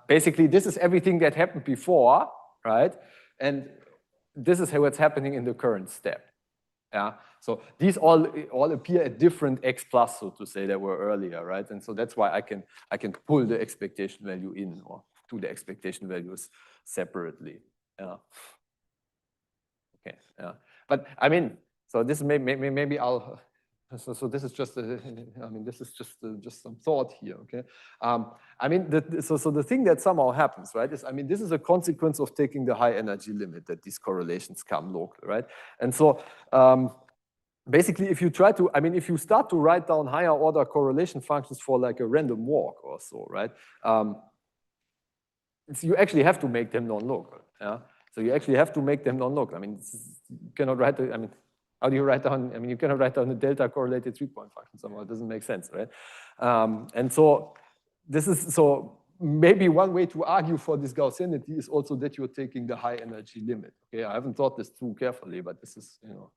Basically, this is everything that happened before, right? And this is what's happening in the current step. Yeah. So these all appear at different x plus, so to say, that were earlier, right? And so that's why I can pull the expectation value in or do the expectation values separately. Yeah. Okay. Yeah. But I mean, so this maybe I'll. So this is just, I mean, this is just some thought here, okay? I mean, so the thing that somehow happens, right, is, I mean, this is a consequence of taking the high energy limit that these correlations come local, right? And so basically, if you try to, I mean, if you start to write down higher order correlation functions for like a random walk or so, right? You actually have to make them non-local, yeah? So you actually have to make them non-local. I mean, you cannot write, I mean, how do you write down, I mean, you cannot write down a delta correlated 3-point function somehow. It doesn't make sense, right? And so this is, so maybe one way to argue for this Gaussianity is also that you're taking the high energy limit. Okay, I haven't thought this too carefully, but this is, you know.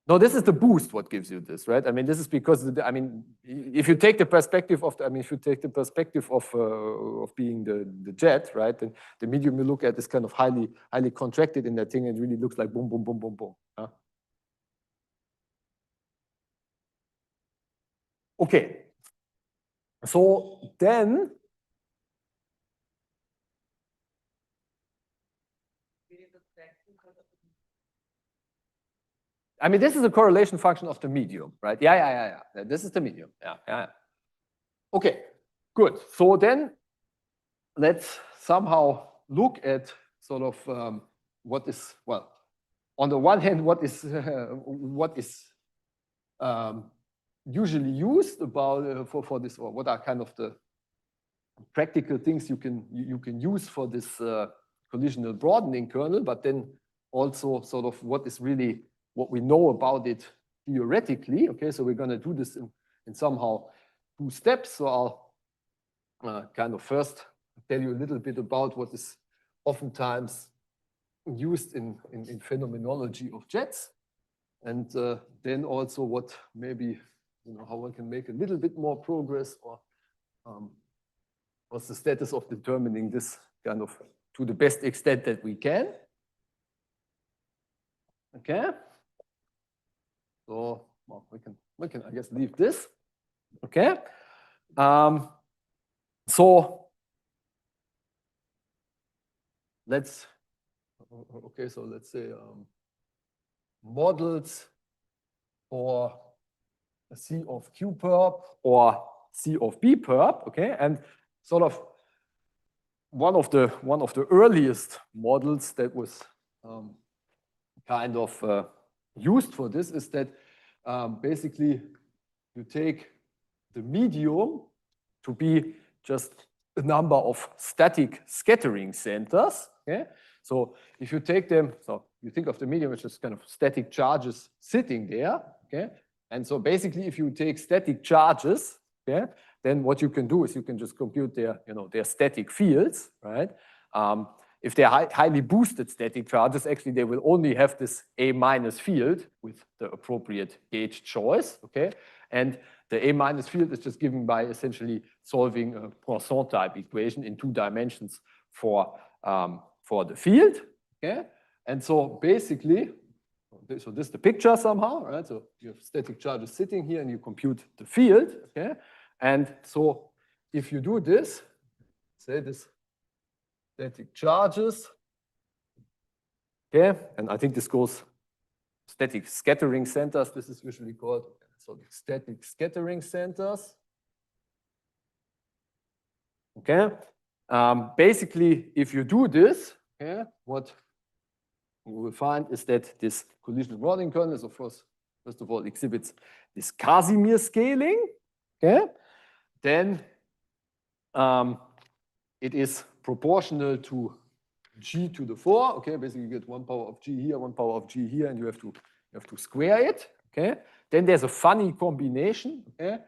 No, this is the boost what gives you this, right? I mean, this is because, I mean, if you take the perspective of, I mean, if you take the perspective of being the jet, right? Then the medium you look at is kind of highly contracted in that thing, and it really looks like boom, boom, boom, boom, boom. Huh? Okay. So then, I mean, this is a correlation function of the medium, right? Yeah. This is the medium. Yeah. Okay, good. So then let's somehow look at sort of what is, well, on the one hand, what is usually used about for this, or what are kind of the practical things you can use for this collisional broadening kernel, but then also sort of what is really what we know about it theoretically. Okay, so we're going to do this in somehow 2 steps. So I'll kind of first tell you a little bit about what is oftentimes used in phenomenology of jets, and then also what maybe, you know, how one can make a little bit more progress, or what's the status of determining this kind of to the best extent that we can. Okay. So well, we can I guess leave this. Okay. So let's say models for a C of Q perp or C of B perp. Okay, and sort of one of the earliest models that was kind of used for this is that basically you take the medium to be just a number of static scattering centers, okay? So if you take them, so you think of the medium as just kind of static charges sitting there, okay? And so basically if you take static charges, okay, then what you can do is you can just compute their, their static fields, right? If they're highly boosted static charges, actually they will only have this A minus field with the appropriate gauge choice, okay? And the A minus field is just given by essentially solving a Poisson type equation in 2 dimensions for the field, okay? And so basically, so this is the picture somehow, right? So you have static charges sitting here and you compute the field, okay? And so if you do this, say this static charges, okay? And I think this goes static scattering centers, this is usually called. So the static scattering centers, okay? Basically, if you do this, okay, what we will find is that this collision Rodin kernel is, of course, first of all, exhibits this Casimir scaling, okay? Then it is proportional to g to the 4, okay? Basically, you get 1 power of g here, 1 power of g here, and you have to square it, okay? Then there's a funny combination, okay?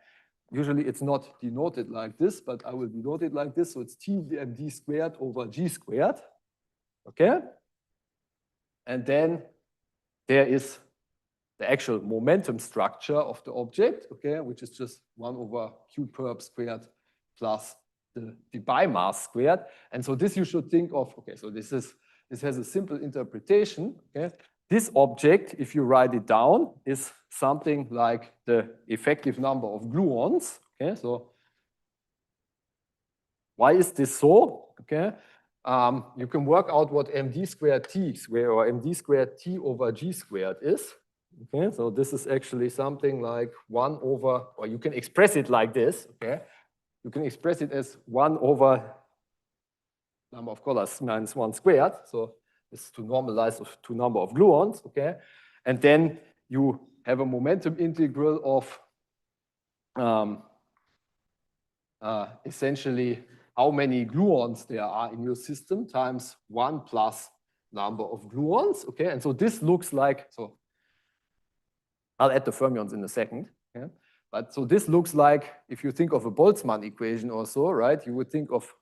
Usually it's not denoted like this, but I will denote it like this. So it's Tmd squared over g squared, okay? And then there is the actual momentum structure of the object, okay, which is just 1 over q perp squared plus the Debye mass squared. And so this you should think of, okay, so this has a simple interpretation, okay? This object, if you write it down, is something like the effective number of gluons, okay? So why is this so, okay? You can work out what md squared t squared or md squared t over g squared is. Okay, so this is actually something like 1 over, or you can express it like this, okay? You can express it as 1 over number of colors minus 1 squared. So this is to normalize to number of gluons, okay? And then you have a momentum integral of essentially how many gluons there are in your system times 1 plus number of gluons, okay? And so this looks like, so I'll add the fermions in a second, okay? But so this looks like, if you think of a Boltzmann equation or so, right? You would think of,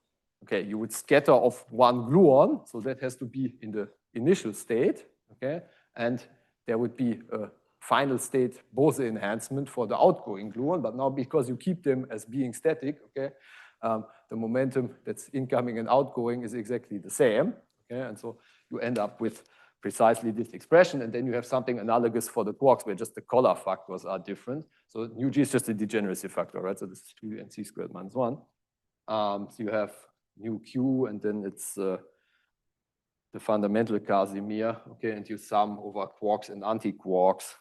okay, you would scatter of 1 gluon, so that has to be in the initial state, okay? And there would be a final state Bose enhancement for the outgoing gluon, but now because you keep them as being static, okay, the momentum that's incoming and outgoing is exactly the same, okay? And so you end up with precisely this expression, and then you have something analogous for the quarks where just the color factors are different. So nu g is just a degeneracy factor, right? So this is 2 and c squared minus 1. So you have nu q, and then it's the fundamental Casimir, okay? And you sum over quarks and anti-quarks.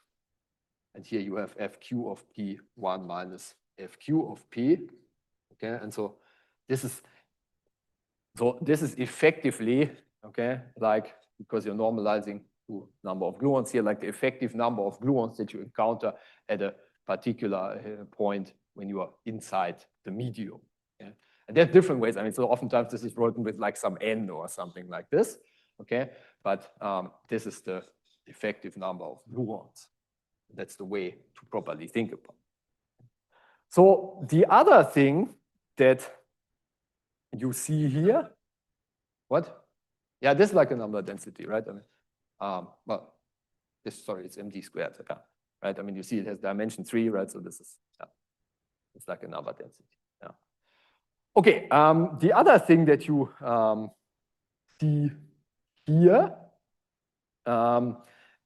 And here you have fq of p1 minus fq of p, okay? And so this is effectively, okay, like, because you're normalizing to number of gluons here, like the effective number of gluons that you encounter at a particular point when you are inside the medium. Okay? And there are different ways. I mean, so oftentimes this is written with like some n or something like this, okay? But this is the effective number of gluons. That's the way to properly think about it. So the other thing that you see here, what? Yeah, this is like a number density, right? I mean, well, sorry, it's md squared, yeah, right? I mean, you see it has dimension 3, right? So this is, yeah, it's like a number density, yeah. Okay, the other thing that you see here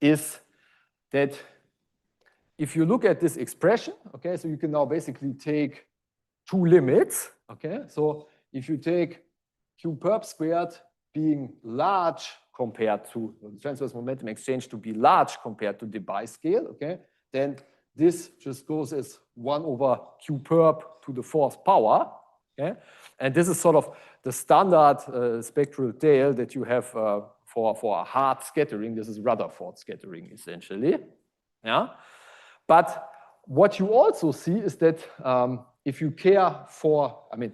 is that if you look at this expression, okay, so you can now basically take 2 limits, okay? So if you take q perp squared being large compared to the transverse momentum exchange to be large compared to the Debye scale, okay, then this just goes as 1 over q perp to the 4th power, okay? And this is sort of the standard spectral tail that you have for a hard scattering. This is Rutherford scattering, essentially, yeah? But what you also see is that if you care for, I mean,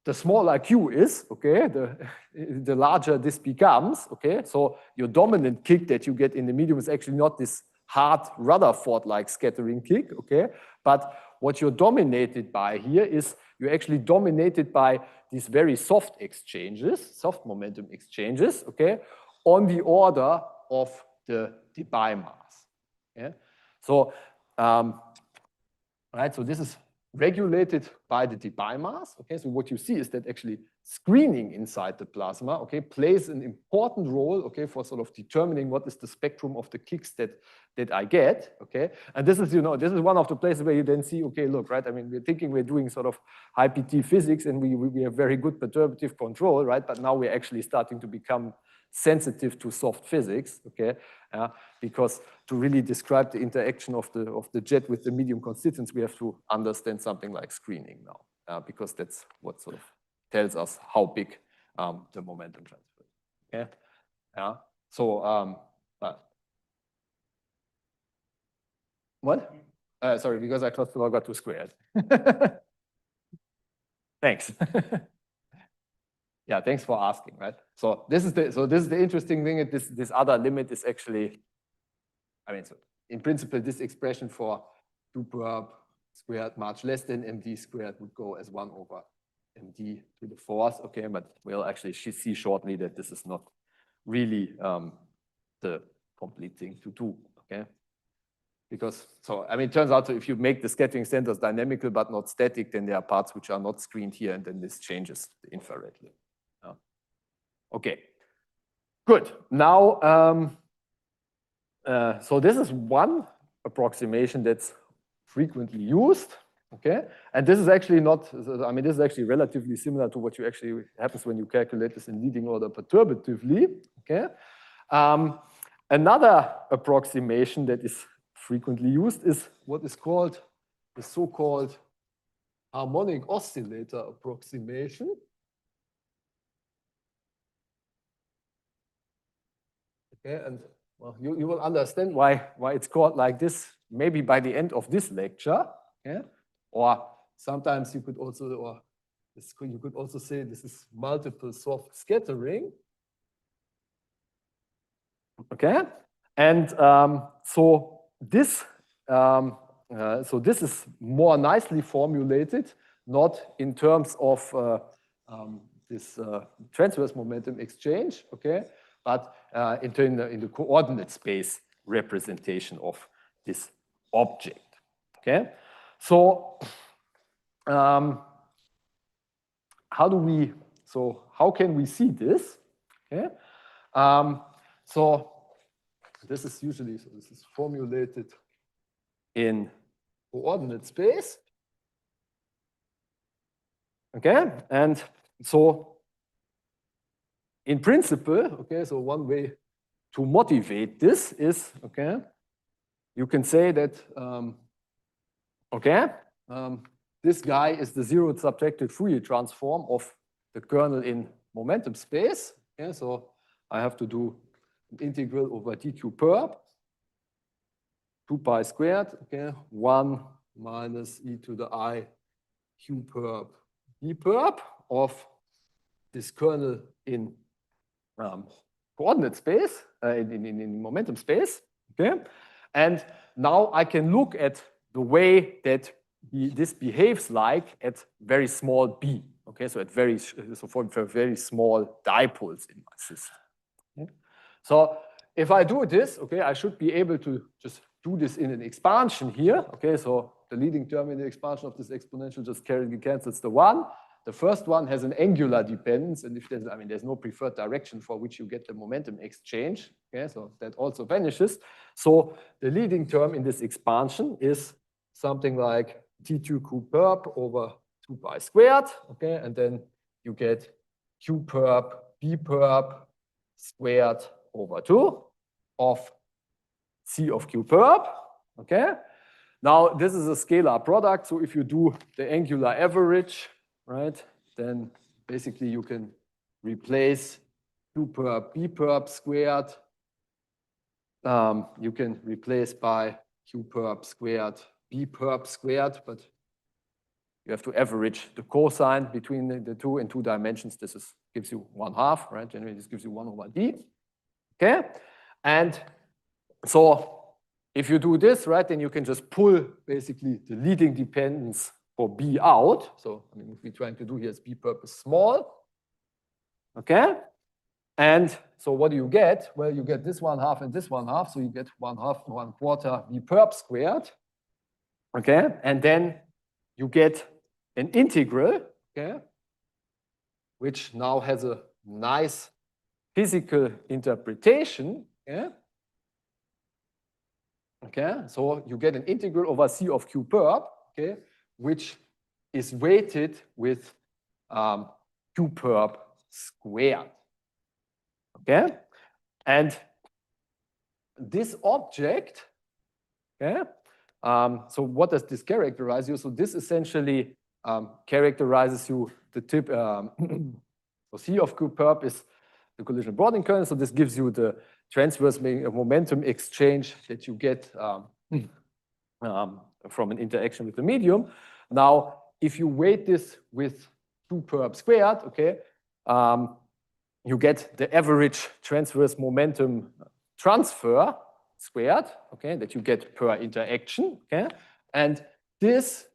the smaller Q is, okay, the larger this becomes, okay? So your dominant kick that you get in the medium is actually not this hard Rutherford-like scattering kick, okay? But what you're dominated by here is you're actually dominated by these very soft exchanges, soft momentum exchanges, okay, on the order of the Debye mass. Yeah? So, right, so this is regulated by the Debye mass. Okay, so what you see is that actually screening inside the plasma, okay, plays an important role, okay, for sort of determining what is the spectrum of the kicks that I get, okay. And this is, you know, this is one of the places where you then see, okay, look, right, I mean, we're thinking we're doing sort of high PT physics and we have very good perturbative control, right, but now we're actually starting to become sensitive to soft physics, okay, because to really describe the interaction of the jet with the medium constituents, we have to understand something like screening now, because that's what sort of tells us how big the momentum transfer is. Okay, yeah. So what? Sorry, because I thought I got 2 squared. Thanks. Yeah, thanks for asking, right? So this is the interesting thing. This other limit is actually, I mean, so in principle, this expression for 2 perp squared much less than md squared would go as 1 over md to the 4th, okay? But we'll actually see shortly that this is not really the complete thing to do, okay? Because, so, I mean, it turns out if you make the scattering centers dynamical but not static, then there are parts which are not screened here, and then this changes the infrared limit. Okay, good. Now, so this is one approximation that's frequently used, okay? And this is actually not, I mean, this is actually relatively similar to what you actually happens when you calculate this in leading order perturbatively, okay? Another approximation that is frequently used is what is called the so-called harmonic oscillator approximation. Okay, and well, you will understand why it's called like this maybe by the end of this lecture. Okay? Or sometimes you could also, you could also say this is multiple soft scattering. Okay, and so this is more nicely formulated, not in terms of this transverse momentum exchange, okay, but in the coordinate space representation of this object. Okay, so how can we see this? Okay, so this is usually, so this is formulated in coordinate space. Okay, and so in principle, okay, so one way to motivate this is, okay, you can say that, this guy is the zeroth subtracted Fourier transform of the kernel in momentum space. Okay, so I have to do an integral over dq perp, 2 pi squared, okay, 1 minus e to the I q perp b perp of this kernel in coordinate space, in momentum space, okay? And now I can look at the way that this behaves like at very small b, okay? So at for very small dipoles in my system. Okay? So if I do this, okay, I should be able to just do this in an expansion here, okay? So the leading term in the expansion of this exponential just cancels the 1. The first one has an angular dependence, and if there's, I mean, there's no preferred direction for which you get the momentum exchange, okay, so that also vanishes. So the leading term in this expansion is something like T2 Q perp over 2 pi squared, okay, and then you get Q perp B perp squared over 2 of C of Q perp, okay. Now this is a scalar product, so if you do the angular average, right, then basically you can replace Q perp B perp squared. You can replace by Q perp squared B perp squared, but You have to average the cosine between the two in 2 dimensions. This gives you 1/2, right? Generally, this gives you 1/d. Okay, and so if you do this, right, then you can just pull basically the leading dependence for B out. So I mean, what we're trying to do here is B perp is small. Okay, and so what do you get? Well, you get this 1/2 and this 1/2, so you get 1/2 and 1/4 B perp squared. Okay, and then you get an integral, okay, which now has a nice physical interpretation. Okay, okay, so you get an integral over C of Q perp, okay, which is weighted with Q perp squared. Okay, and this object, okay, so what does this characterize you? So this essentially characterizes you the tip. So C of Q perp is the collision broadening current. So this gives you the transverse momentum exchange that you get from an interaction with the medium. Now, if you weight this with Q perp squared, okay, you get the average transverse momentum transfer squared, okay, that you get per interaction, okay, and this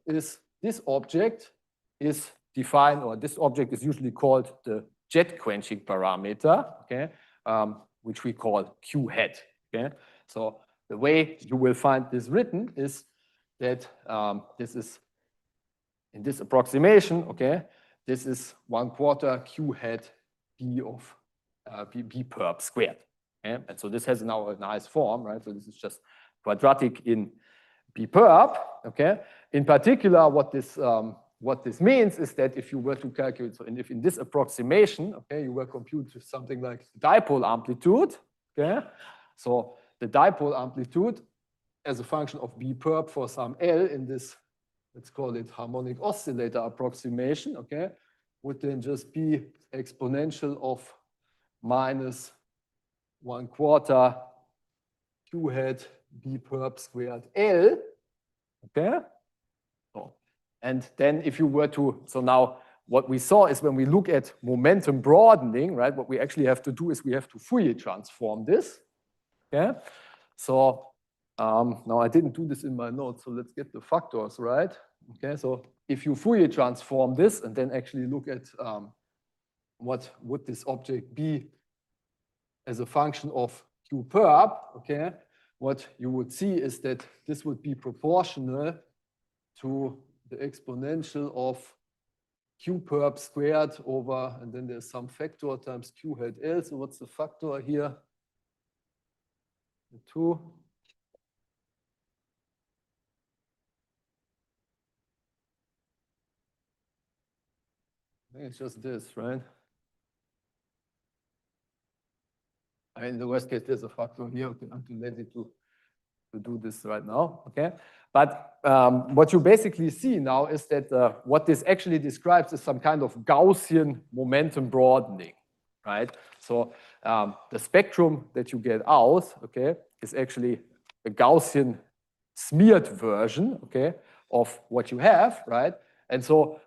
object is defined, or this object is usually called the jet quenching parameter, okay, which we call Q hat, okay. So the way you will find this written is that this is in this approximation, okay, this is 1/4 Q hat B of B perp squared. Okay? And so this has now a nice form, right? So this is just quadratic in B perp. Okay. In particular, what this means is that if you were to calculate, so if in this approximation, okay, you were compute something like dipole amplitude. Okay. So the dipole amplitude as a function of B perp for some L in this, let's call it harmonic oscillator approximation. Okay, would then just be exponential of minus 1/4 Q hat B perp squared L, okay? So, and then if you were to, so now what we saw is when we look at momentum broadening, right, what we actually have to do is we have to Fourier transform this, okay? So now I didn't do this in my notes, so let's get the factors right, okay? So if you Fourier transform this and then actually look at what would this object be as a function of Q perp, okay, what you would see is that this would be proportional to the exponential of Q perp squared over, and then there's some factor times Q hat L. So what's the factor here? 2. I think it's just this, right? I mean, in the worst case, there's a factor here. Okay, I'm too lazy to do this right now, okay? But what you basically see now is that what this actually describes is some kind of Gaussian momentum broadening, right? So the spectrum that you get out, okay, is actually a Gaussian smeared version, okay, of what you have, right? And so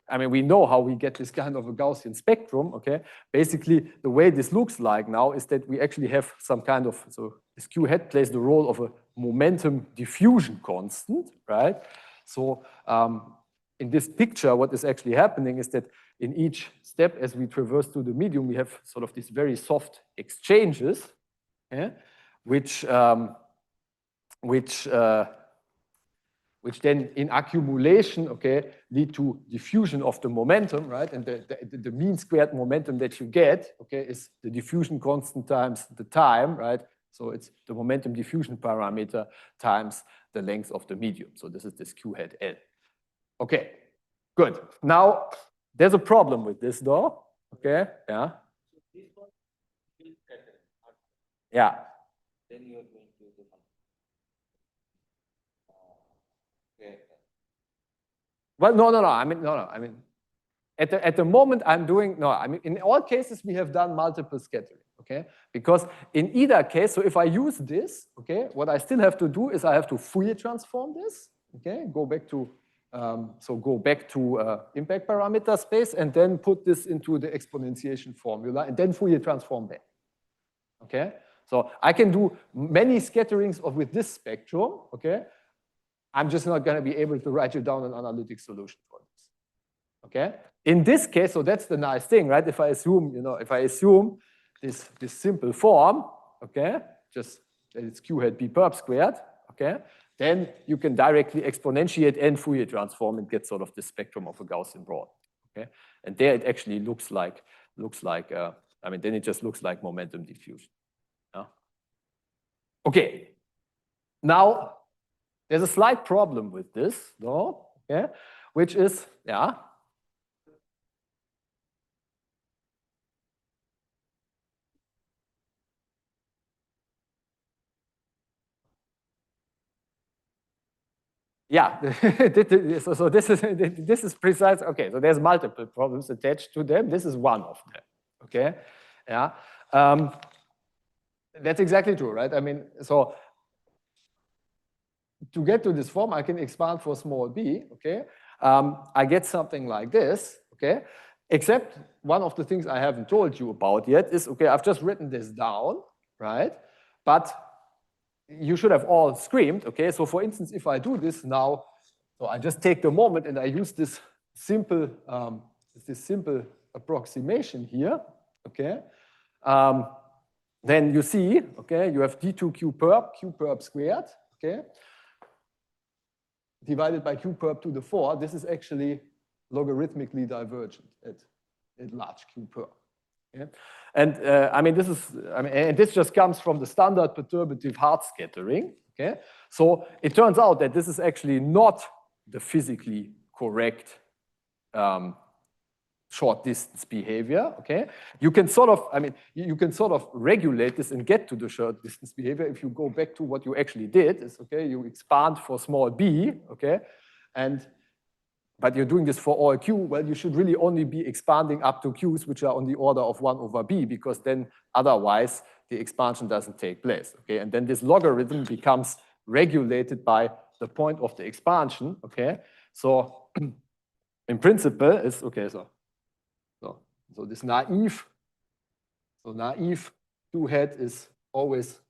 I mean, we know how we get this kind of a Gaussian spectrum, okay? Basically, the way this looks like now is that we actually have some kind of, so this Q hat plays the role of a momentum diffusion constant, right? So in this picture, what is actually happening is that in each step, as we traverse through the medium, we have sort of these very soft exchanges, yeah? which then in accumulation, okay, lead to diffusion of the momentum, right? And the mean squared momentum that you get, okay, is the diffusion constant times the time, right? So it's the momentum diffusion parameter times the length of the medium. So this is this Q hat L. Okay, good. Now, there's a problem with this though, okay? Yeah. Yeah. Then you are going to the Well, no. I mean, at the moment I'm doing, no, I mean, in all cases we have done multiple scattering, okay? Because in either case, so if I use this, okay, what I still have to do is I have to Fourier transform this, okay? Go back to so go back to impact parameter space and then put this into the exponentiation formula and then Fourier transform back. Okay, so I can do many scatterings with this spectrum. Okay, I'm just not going to be able to write you down an analytic solution for this. Okay, in this case, so that's the nice thing, right? If I assume, if I assume this simple form, okay, just that it's q hat b perp squared, okay, then you can directly exponentiate and Fourier transform and get sort of the spectrum of a Gaussian broad. Okay, and there it actually looks like then it just looks like momentum diffusion. Yeah. Okay, now there's a slight problem with this, though, okay, which is, yeah. Yeah, so this is precise. Okay, so there's multiple problems attached to them. This is one of them. Okay, yeah, that's exactly true, right? I mean, so to get to this form, I can expand for small b. Okay, I get something like this. Okay, except one of the things I haven't told you about yet is, okay, I've just written this down, right? But you should have all screamed, okay? So for instance, if I do this now, so I just take the moment and I use this simple approximation here, okay? Then you see, okay, you have d2 q perp squared, okay? Divided by q perp to the 4, this is actually logarithmically divergent at large q perp. Okay? And and this just comes from the standard perturbative hard scattering. Okay, so it turns out that this is actually not the physically correct short distance behavior. Okay, you can sort of regulate this and get to the short distance behavior if you go back to what you actually did. Is, okay, you expand for small b. Okay, but you're doing this for all q, well, you should really only be expanding up to q's which are on the order of 1 over b, because then otherwise the expansion doesn't take place. Okay, and then this logarithm becomes regulated by the point of the expansion. Okay, so in principle is, okay, so this naive q hat is always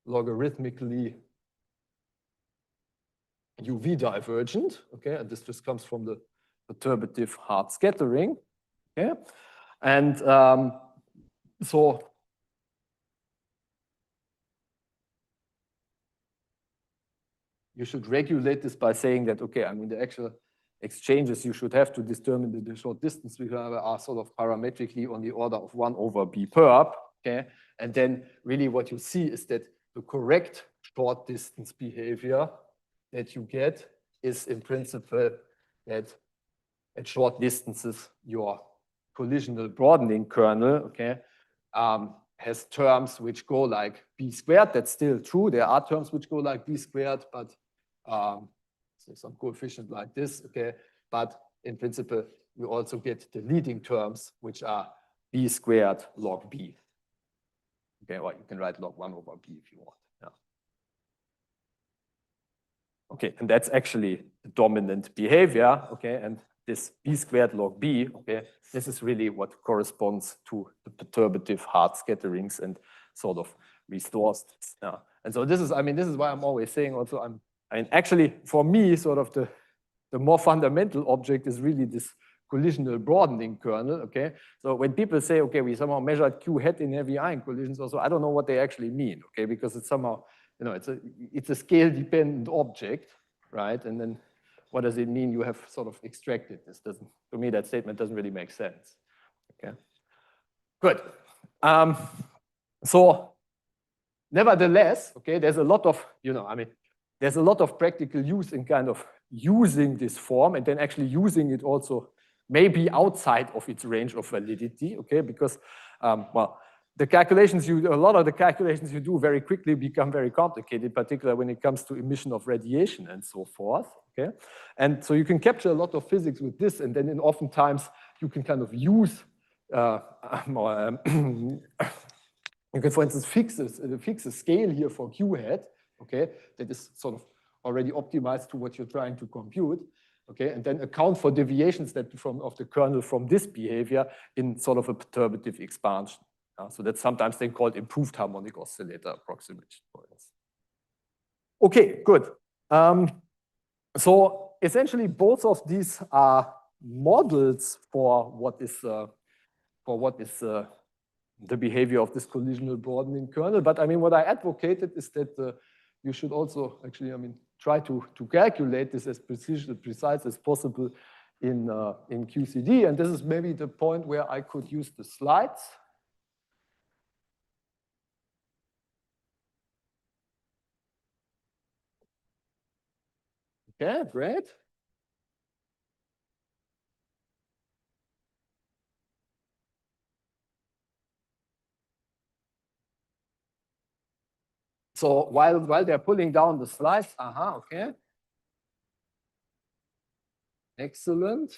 logarithmically UV divergent, okay, and this just comes from the perturbative hard scattering, okay, and so you should regulate this by saying that, okay, I mean the actual exchanges you should have to determine the short distance behavior are sort of parametrically on the order of 1 over b perp, okay, and then really what you see is that the correct short distance behavior that you get is in principle that at short distances your collisional broadening kernel, okay, has terms which go like b squared. That's still true. There are terms which go like b squared, but so some coefficient like this, okay. But in principle, you also get the leading terms which are b squared log b. Okay, or you can write log 1 over b if you want. Yeah. Okay, and that's actually the dominant behavior, okay, and this b squared log b, okay, this is really what corresponds to the perturbative hard scatterings and sort of restores this. Yeah. And so this is why I'm always saying also, actually for me, sort of the more fundamental object is really this collisional broadening kernel, okay? So when people say, okay, we somehow measured q hat in heavy ion collisions also, I don't know what they actually mean, okay, because it's somehow, it's a scale-dependent object, right? And then what does it mean you have sort of extracted this? To me, that statement doesn't really make sense, okay? Good. So nevertheless, okay, there's a lot of, there's a lot of practical use in kind of using this form and then actually using it also maybe outside of its range of validity, okay? Because, well, a lot of the calculations you do very quickly become very complicated, particularly when it comes to emission of radiation and so forth, okay? And so you can capture a lot of physics with this, and then oftentimes you can kind of use, you can, for instance, fix a scale here for q hat, okay, that is sort of already optimized to what you're trying to compute. okay, and then account for deviations of the kernel from this behavior in sort of a perturbative expansion. So that's sometimes then called improved harmonic oscillator approximation. Okay, good. So essentially, both of these are models for what is the behavior of this collisional broadening kernel. But I mean, what I advocated is that you should also actually, I mean, try to calculate this as precise as possible in QCD. And this is maybe the point where I could use the slides. Okay, great. So while they're pulling down the slides, okay. Excellent.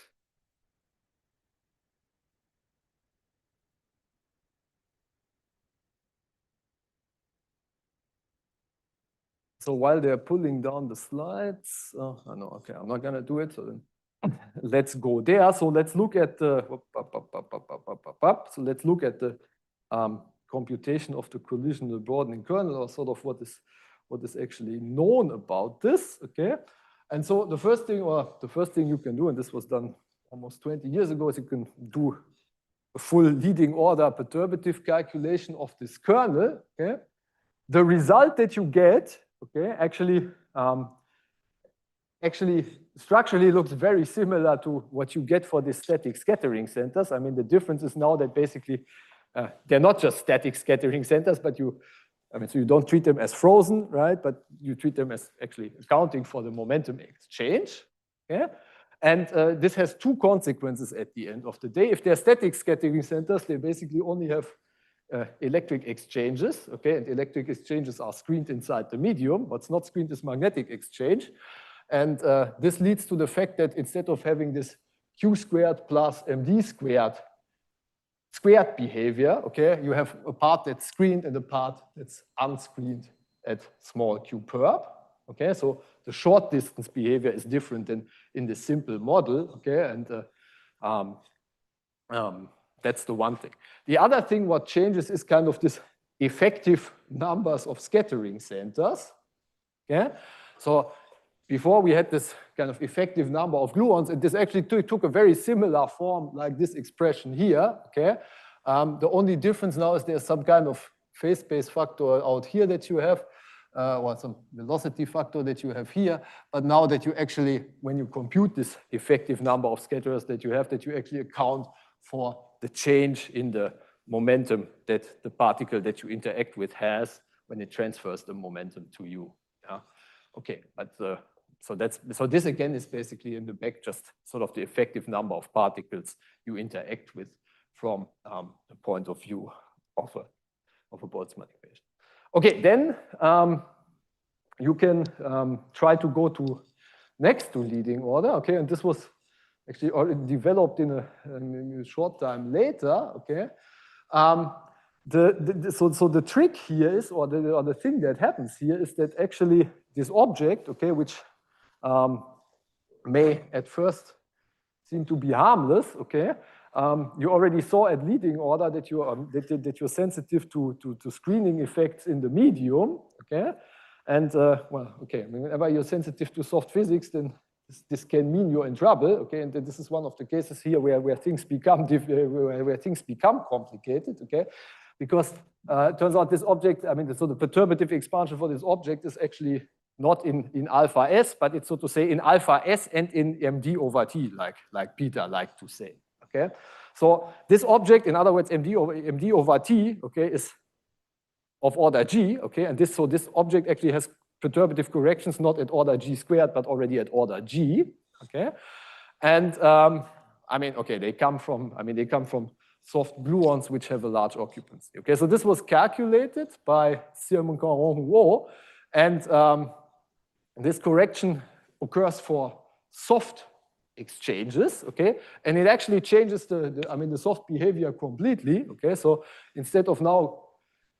So while they're pulling down the slides, oh no, okay, I'm not gonna do it. So then let's go there. So let's look at the computation of the collisional broadening kernel, or sort of what is actually known about this. Okay, and so the first thing you can do, and this was done almost 20 years ago, is you can do a full leading order perturbative calculation of this kernel. Okay, the result that you get, okay, actually structurally looks very similar to what you get for the static scattering centers. I mean, the difference is now that basically they're not just static scattering centers, but so you don't treat them as frozen, right? But you treat them as actually accounting for the momentum exchange. Yeah? And this has two consequences at the end of the day. If they're static scattering centers, they basically only have electric exchanges, okay? And electric exchanges are screened inside the medium. What's not screened is magnetic exchange. And this leads to the fact that instead of having this Q squared plus MD squared behavior, okay, you have a part that's screened and a part that's unscreened at small q perp. Okay, so the short distance behavior is different than in the simple model. Okay, and that's the one thing. The other thing what changes is kind of this effective numbers of scattering centers. Okay, so before we had this kind of effective number of gluons, and this actually took a very similar form like this expression here, okay? The only difference now is there's some kind of phase space factor out here that you have, or some velocity factor that you have here, but now that you actually, when you compute this effective number of scatterers that you have, that you actually account for the change in the momentum that the particle that you interact with has when it transfers the momentum to you. Yeah? Okay, but so this again is basically in the back just sort of the effective number of particles you interact with from the point of view of a Boltzmann equation. Okay, then you can try to go to next to leading order. Okay, and this was actually already developed in a short time later. Okay, so the trick here is, or the thing that happens here is that actually this object, okay, which may at first seem to be harmless, okay? You already saw at leading order that you're sensitive to screening effects in the medium, okay? And well, okay, whenever you're sensitive to soft physics, then this can mean you're in trouble, okay? And this is one of the cases here where things become complicated, okay? Because it turns out this object, I mean, so the perturbative expansion for this object is actually not in alpha s, but it's so to say in alpha s and in md over t, like Peter liked to say. Okay, so this object, in other words, md over t, okay, is of order g. Okay, and this object actually has perturbative corrections not at order g squared, but already at order g. Okay, and I mean, okay, they come from soft gluons which have a large occupancy. Okay, so this was calculated by Sirman-Caron-Huot, and this correction occurs for soft exchanges, okay? And it actually changes the soft behavior completely, okay? So instead of now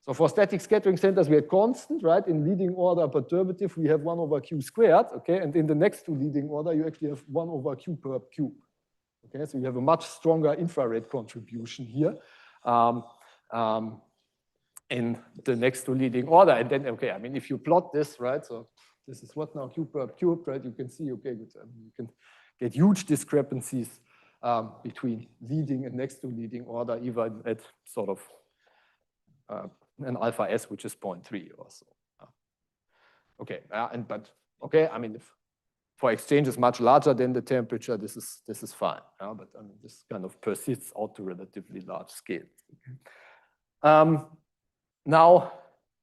So for static scattering centers, we are constant, right? In leading order perturbative, we have 1 over q squared, okay? And in the next to leading order, you actually have 1 over q per cube. Okay, so you have a much stronger infrared contribution here in the next to leading order. And then, okay, I mean, if you plot this, right? So this is what now, q per cube, right? You can see, okay, good. I mean, you can get huge discrepancies between leading and next to leading order, even at sort of an alpha s, which is 0.3 or so. Okay, but okay, I mean, if for exchanges much larger than the temperature, this is fine. But I mean, this kind of persists out to relatively large scales. Okay. Now,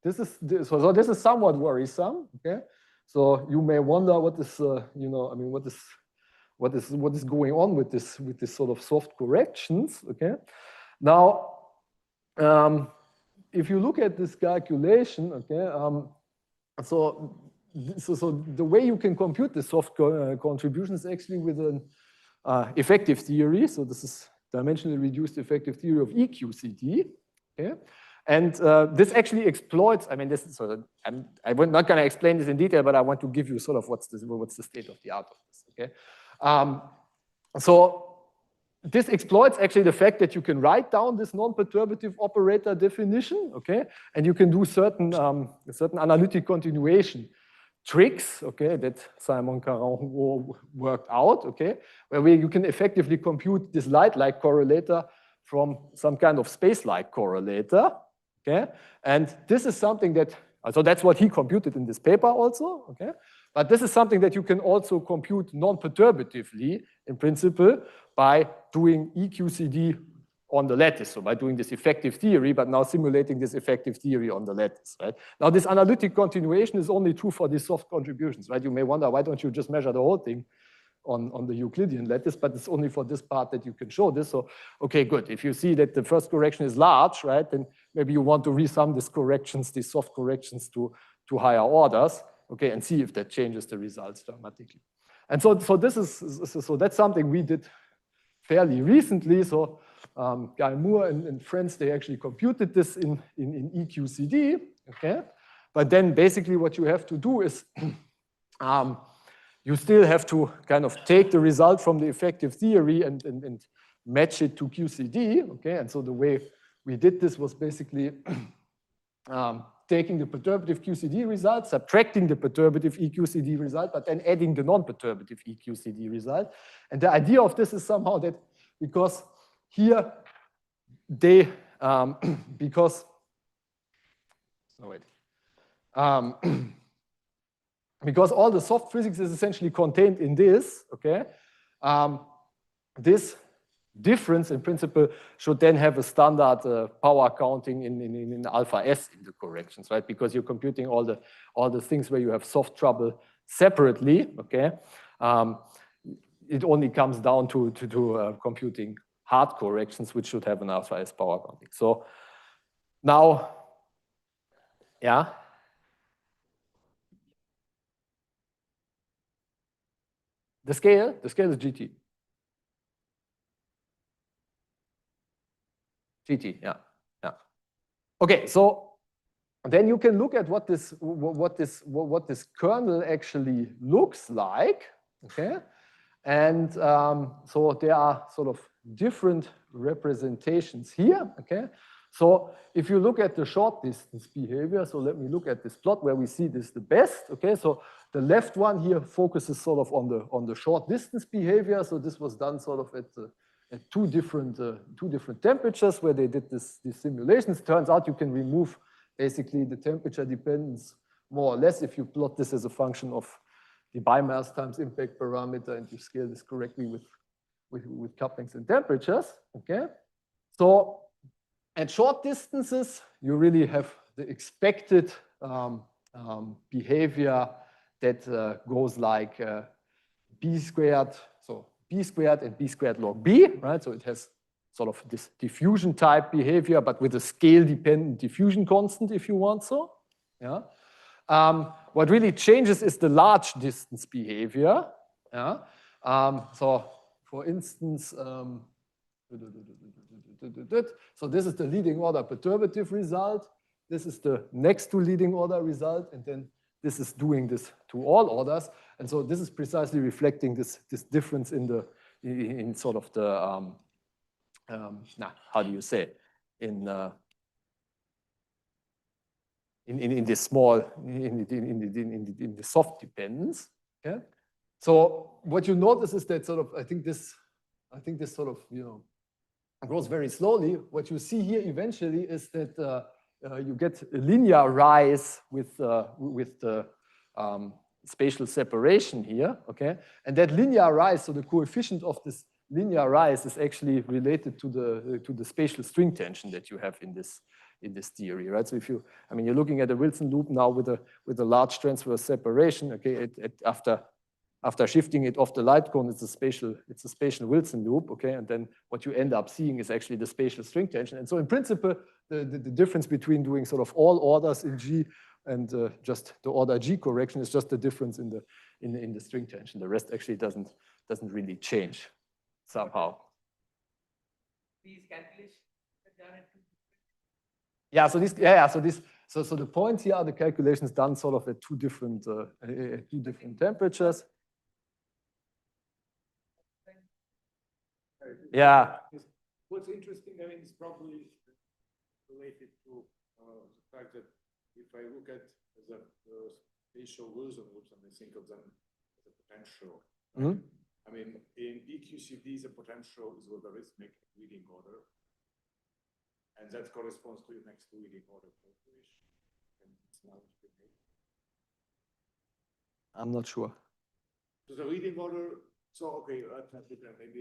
this is somewhat worrisome. Okay, so you may wonder what is you know, I mean, what is going on with this sort of soft corrections. Okay, now if you look at this calculation, okay, so the way you can compute the soft contribution is actually with an effective theory. So this is dimensionally reduced effective theory of EQCD. Okay, and this actually exploits. I mean, this is sort of. I'm not going to explain this in detail, but I want to give you sort of what's the state of the art of this. Okay, so this exploits actually the fact that you can write down this non-perturbative operator definition, okay, and you can do certain analytic continuation tricks, okay, that Simon Caron worked out, okay, where you can effectively compute this light-like correlator from some kind of space-like correlator, okay, and this is something that, so that's what he computed in this paper also, okay, but this is something that you can also compute non-perturbatively in principle by doing EQCD on the lattice, so by doing this effective theory, but now simulating this effective theory on the lattice, right? Now, this analytic continuation is only true for these soft contributions, right? You may wonder, why don't you just measure the whole thing on the Euclidean lattice, but it's only for this part that you can show this. So, okay, good. If you see that the first correction is large, right, then maybe you want to resum these soft corrections to higher orders, okay, and see if that changes the results dramatically. And so that's something we did fairly recently. So Guy Moore and friends, they actually computed this in EQCD, okay? But then basically what you have to do is you still have to kind of take the result from the effective theory and match it to QCD, okay? And so the way we did this was basically taking the perturbative QCD result, subtracting the perturbative EQCD result, but then adding the non-perturbative EQCD result. And the idea of this is somehow that because here they, because all the soft physics is essentially contained in this, okay, this difference in principle should then have a standard power counting in alpha s in the corrections, right? Because you're computing all the things where you have soft trouble separately, okay? It only comes down to computing hard corrections, which should have an alpha s power counting. So now, yeah. The scale is GT. GT, yeah. Okay, so then you can look at what this kernel actually looks like, okay? And so there are sort of different representations here, okay? So if you look at the short distance behavior, so let me look at this plot where we see this the best, okay? So the left one here focuses sort of on the short distance behavior. So this was done sort of at two different temperatures where they did these simulations. Turns out you can remove basically the temperature dependence more or less if you plot this as a function of the bimass times impact parameter and you scale this correctly with couplings and temperatures, okay? So at short distances, you really have the expected behavior that goes like b squared, so b squared and b squared log b, right? So it has sort of this diffusion type behavior, but with a scale-dependent diffusion constant, if you want so. Yeah. What really changes is the large distance behavior. Yeah. So for instance, so this is the leading order perturbative result. this is the next to leading order result, and then this is doing this to all orders. And so this is precisely reflecting this difference in sort of the, how do you say, in the small, in the soft dependence. Yeah. So what you notice is that sort of, I think this sort of, goes very slowly. What you see here eventually is that you get a linear rise with the spatial separation here, okay? And that linear rise, so the coefficient of this linear rise is actually related to the spatial string tension that you have in this theory, right? So if you, you're looking at a Wilson loop now with a large transverse separation, okay? After shifting it off the light cone, it's a spatial Wilson loop, okay? And then what you end up seeing is actually the spatial string tension. And so in principle, the difference between doing sort of all orders in G and just the order G correction is just the difference in the string tension. The rest actually doesn't really change somehow. These calculations are done at so the points here are the calculations done sort of at two different temperatures. Yeah. What's interesting, it's probably related to the fact that if I look at the spatial Wilson loops and I think of them as a potential, Mm-hmm. In EQCD, the potential is logarithmic leading order, and that corresponds to the next leading order calculation. I'm not sure. So the leading order, maybe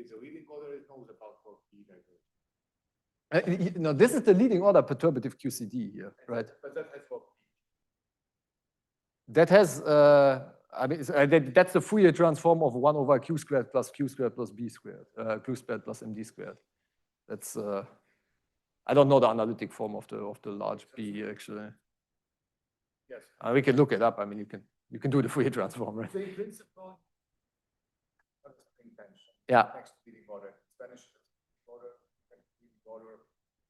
the leading order knows about P divergence. No, this is the leading order perturbative QCD here, right? But that has P. That has, that's the Fourier transform of 1 over Q squared plus Q squared plus B squared, Q squared plus MD squared. That's, I don't know the analytic form of the large B actually. Yes. We can look it up. You can do the Fourier transform, right? Same principle. Yeah. Next leading order, Spanish order, leading order.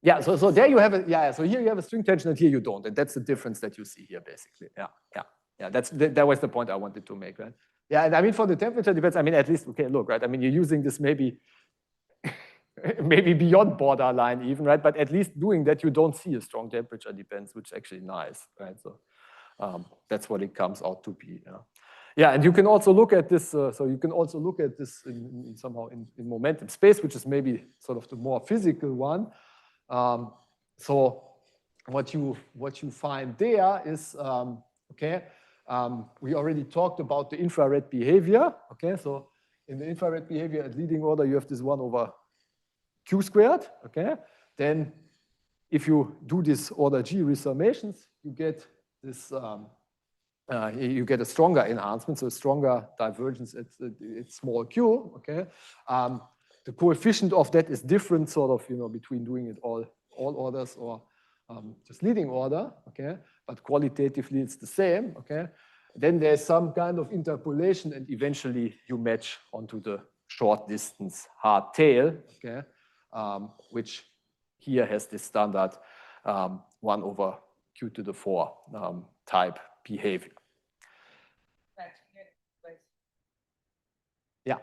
Yeah. So there you have it. Yeah. So here you have a string tension, and here you don't, and that's the difference that you see here, basically. Yeah. That was the point I wanted to make, right? Yeah. And for the temperature depends. At least okay. Look, right. You're using this maybe beyond borderline even, right? But at least doing that, you don't see a strong temperature depends, which is actually nice, right? So that's what it comes out to be. Yeah, and you can also look at this. So you can also look at this somehow in momentum space, which is maybe sort of the more physical one. So what you find there is we already talked about the infrared behavior. Okay, so in the infrared behavior at leading order, you have this 1 over Q squared. Okay, then if you do this order G resummations, you get this. You get a stronger enhancement, so a stronger divergence at small q. Okay, the coefficient of that is different, sort of, between doing it all orders or just leading order. Okay, but qualitatively it's the same. Okay, then there's some kind of interpolation, and eventually you match onto the short distance hard tail. Okay, which here has this standard 1 over q to the 4 type behavior. Yeah.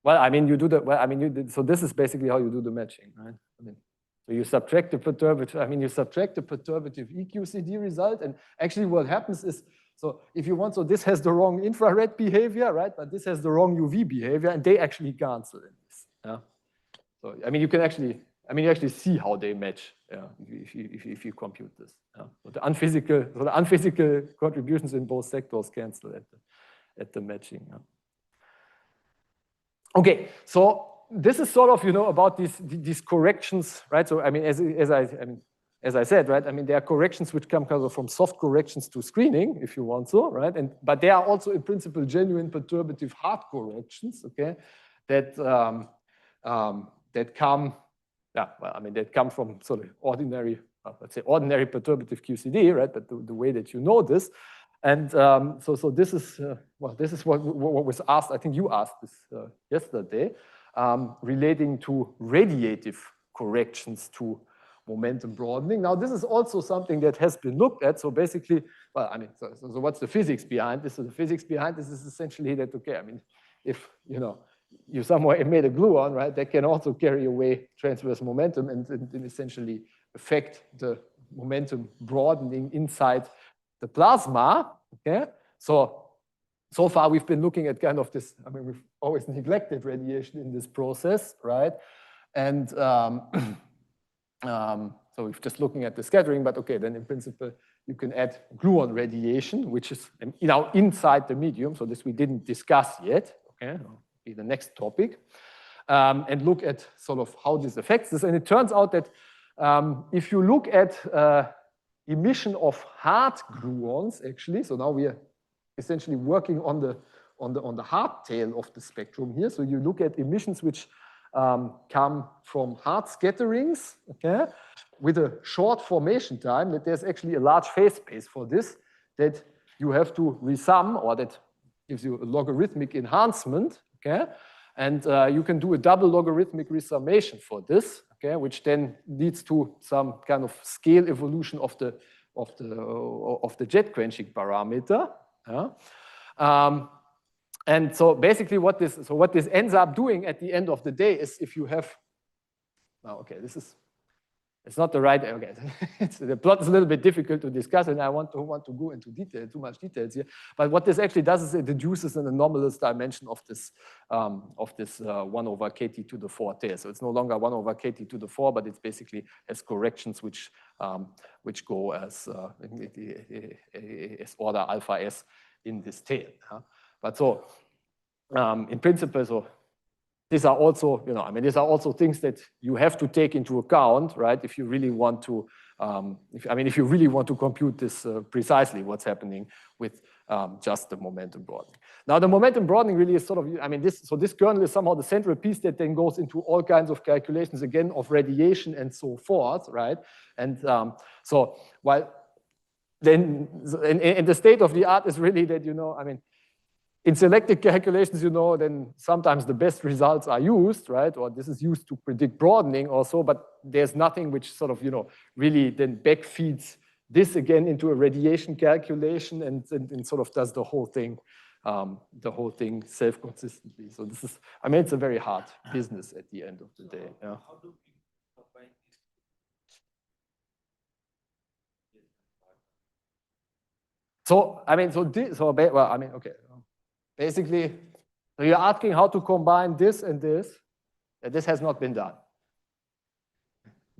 Well, you do the, so this is basically how you do the matching, right? So you subtract the perturbative, you subtract the perturbative EQCD result, and actually what happens is, so if you want, so this has the wrong infrared behavior, right? But this has the wrong UV behavior, and they actually cancel in this. Yeah. So you can actually, you actually see how they match. Yeah, if you compute this. Yeah. So the unphysical contributions in both sectors cancel at the matching. Yeah. Okay, so this is sort of about these corrections, right? So as I said, right? There are corrections which come kind of from soft corrections to screening, if you want so, right? But there are also in principle genuine perturbative hard corrections, okay? That come, that come from sort of ordinary, let's say ordinary perturbative QCD, right? But the way that you know this. And so this is what was asked. I think you asked this yesterday, relating to radiative corrections to momentum broadening. Now, this is also something that has been looked at. So basically, well, I mean, so what's the physics behind this? So the physics behind this is essentially that, okay, I mean, if, you know, you somewhere made a gluon, right, that can also carry away transverse momentum and essentially affect the momentum broadening inside the plasma, okay? So far we've been looking at kind of this, I mean, we've always neglected radiation in this process, right? And so we're just looking at the scattering, but okay, then in principle, you can add gluon radiation, which is, you know, inside the medium. So this we didn't discuss yet, okay? That'll be the next topic. And look at sort of how this affects this. And it turns out that if you look at emission of hard gluons, actually, so now we are essentially working on the hard tail of the spectrum here. So you look at emissions which come from hard scatterings, okay, with a short formation time, that there's actually a large phase space for this, that you have to resum, or that gives you a logarithmic enhancement, okay? And you can do a double logarithmic resummation for this, okay, which then leads to some kind of scale evolution of the jet quenching parameter. Yeah? And so basically what this ends up doing at the end of the day is, if you have, now, okay, it's not the right, okay, the plot is a little bit difficult to discuss, and I want to go into detail, too much details here. But what this actually does is it reduces an anomalous dimension of this 1 over kt to the 4 tail. So it's no longer 1 over kt to the 4, but it's basically as corrections which go as order alpha s in this tail. But so in principle, so these are also, you know, I mean, these are also things that you have to take into account, right? If you really want to, if you really want to compute this precisely, what's happening with just the momentum broadening. Now, the momentum broadening really is sort of, I mean, this kernel is somehow the central piece that then goes into all kinds of calculations, again, of radiation and so forth, right? And so while then, and the state of the art is really that, you know, I mean, in selected calculations, you know, then sometimes the best results are used, right? Or this is used to predict broadening also, but there's nothing which sort of, you know, really then backfeeds this again into a radiation calculation and sort of does the whole thing self-consistently. So this is, I mean, it's a very hard business at the end of the day. Yeah. How do we combine these? So, I mean, well, I mean, okay. Basically, so you're asking how to combine this and this. This has not been done.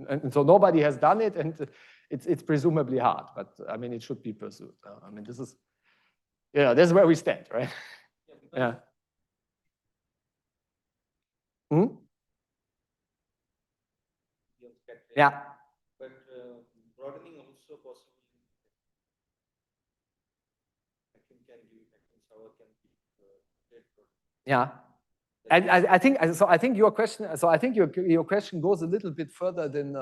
And so nobody has done it, and it's presumably hard, but I mean, it should be pursued. I mean, this is, yeah, this is where we stand, right? Yeah. Hmm? Yeah. But broadening also possible. Yeah. I think so. I think your question. So I think your question goes a little bit further than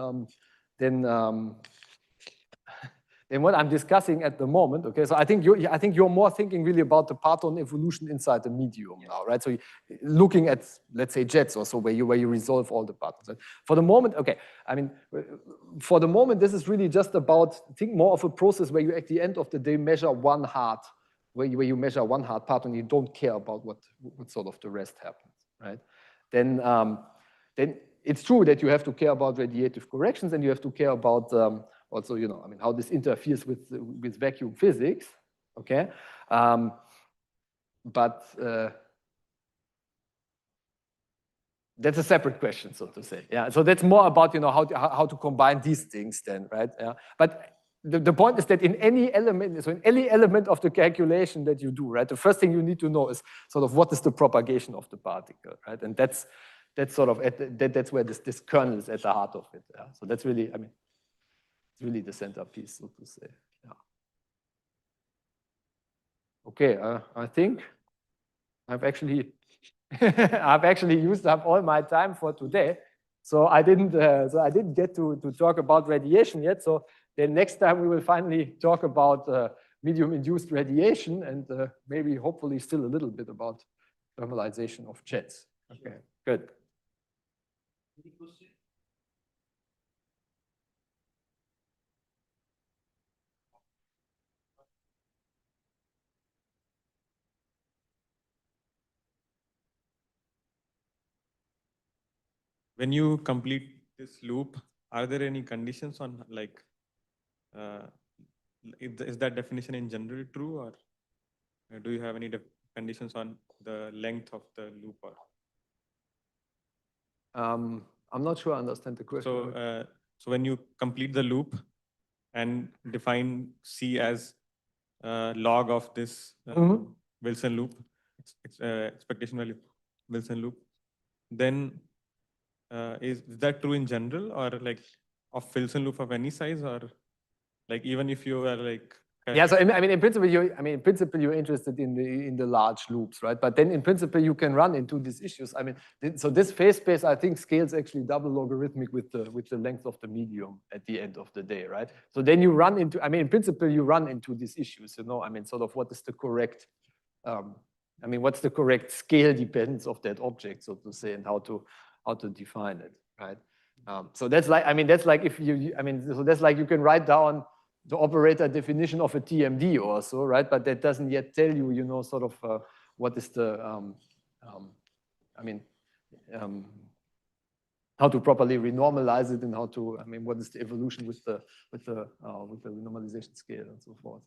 what I'm discussing at the moment. Okay. So I think you're more thinking really about the parton evolution inside the medium now, right? So looking at, let's say, jets or so, where you resolve all the partons. For the moment, okay. I mean, for the moment, this is really just about, think more of a process where you at the end of the day measure one hard. Where you measure one hard part and you don't care about what sort of the rest happens, right? Then it's true that you have to care about radiative corrections, and you have to care about also, you know, I mean, how this interferes with vacuum physics, okay? But that's a separate question, so to say. Yeah. So that's more about, you know, how to combine these things then, right? Yeah. But the point is that in any element, so in any element of the calculation that you do, right, the first thing you need to know is sort of what is the propagation of the particle, right? And that's sort of that's where this kernel is at the heart of it. Yeah? So that's really, I mean, it's really the centerpiece, so to say. Yeah. Okay, I think I've actually used up all my time for today. So I didn't get to talk about radiation yet. So then next time we will finally talk about medium-induced radiation and maybe hopefully still a little bit about thermalization of jets. Okay, good. Any question? when you complete this loop, are there any conditions on like, is that definition in general true, or do you have any conditions on the length of the loop? Or I'm not sure I understand the question. so when you complete the loop and define C as log of this Wilson loop, expectation value Wilson loop, then is that true in general, or like of Wilson loop of any size, or like even if you are like Yeah, so I mean, in principle, you're interested in the large loops, right? But then, in principle, you can run into these issues. I mean, so this phase space, I think, scales actually double logarithmic with the length of the medium at the end of the day, right? So then you run into, I mean, in principle, you run into these issues. You know, I mean, sort of what is the correct, I mean, what's the correct scale depends of that object, so to say, and how to define it, right? So that's like, I mean, that's like if you, I mean, so that's like you can write down the operator definition of a TMD or so, right? But that doesn't yet tell you, you know, sort of what is the, I mean, how to properly renormalize it and how to, I mean, what is the evolution with the renormalization scale and so forth.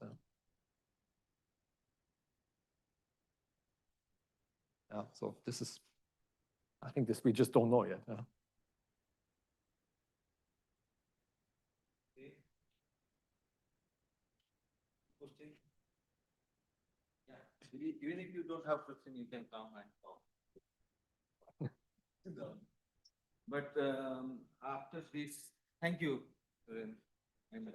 Yeah, so this is, I think this we just don't know yet. Yeah. Even if you don't have question, you can come and talk. But after this, thank you, Soeren and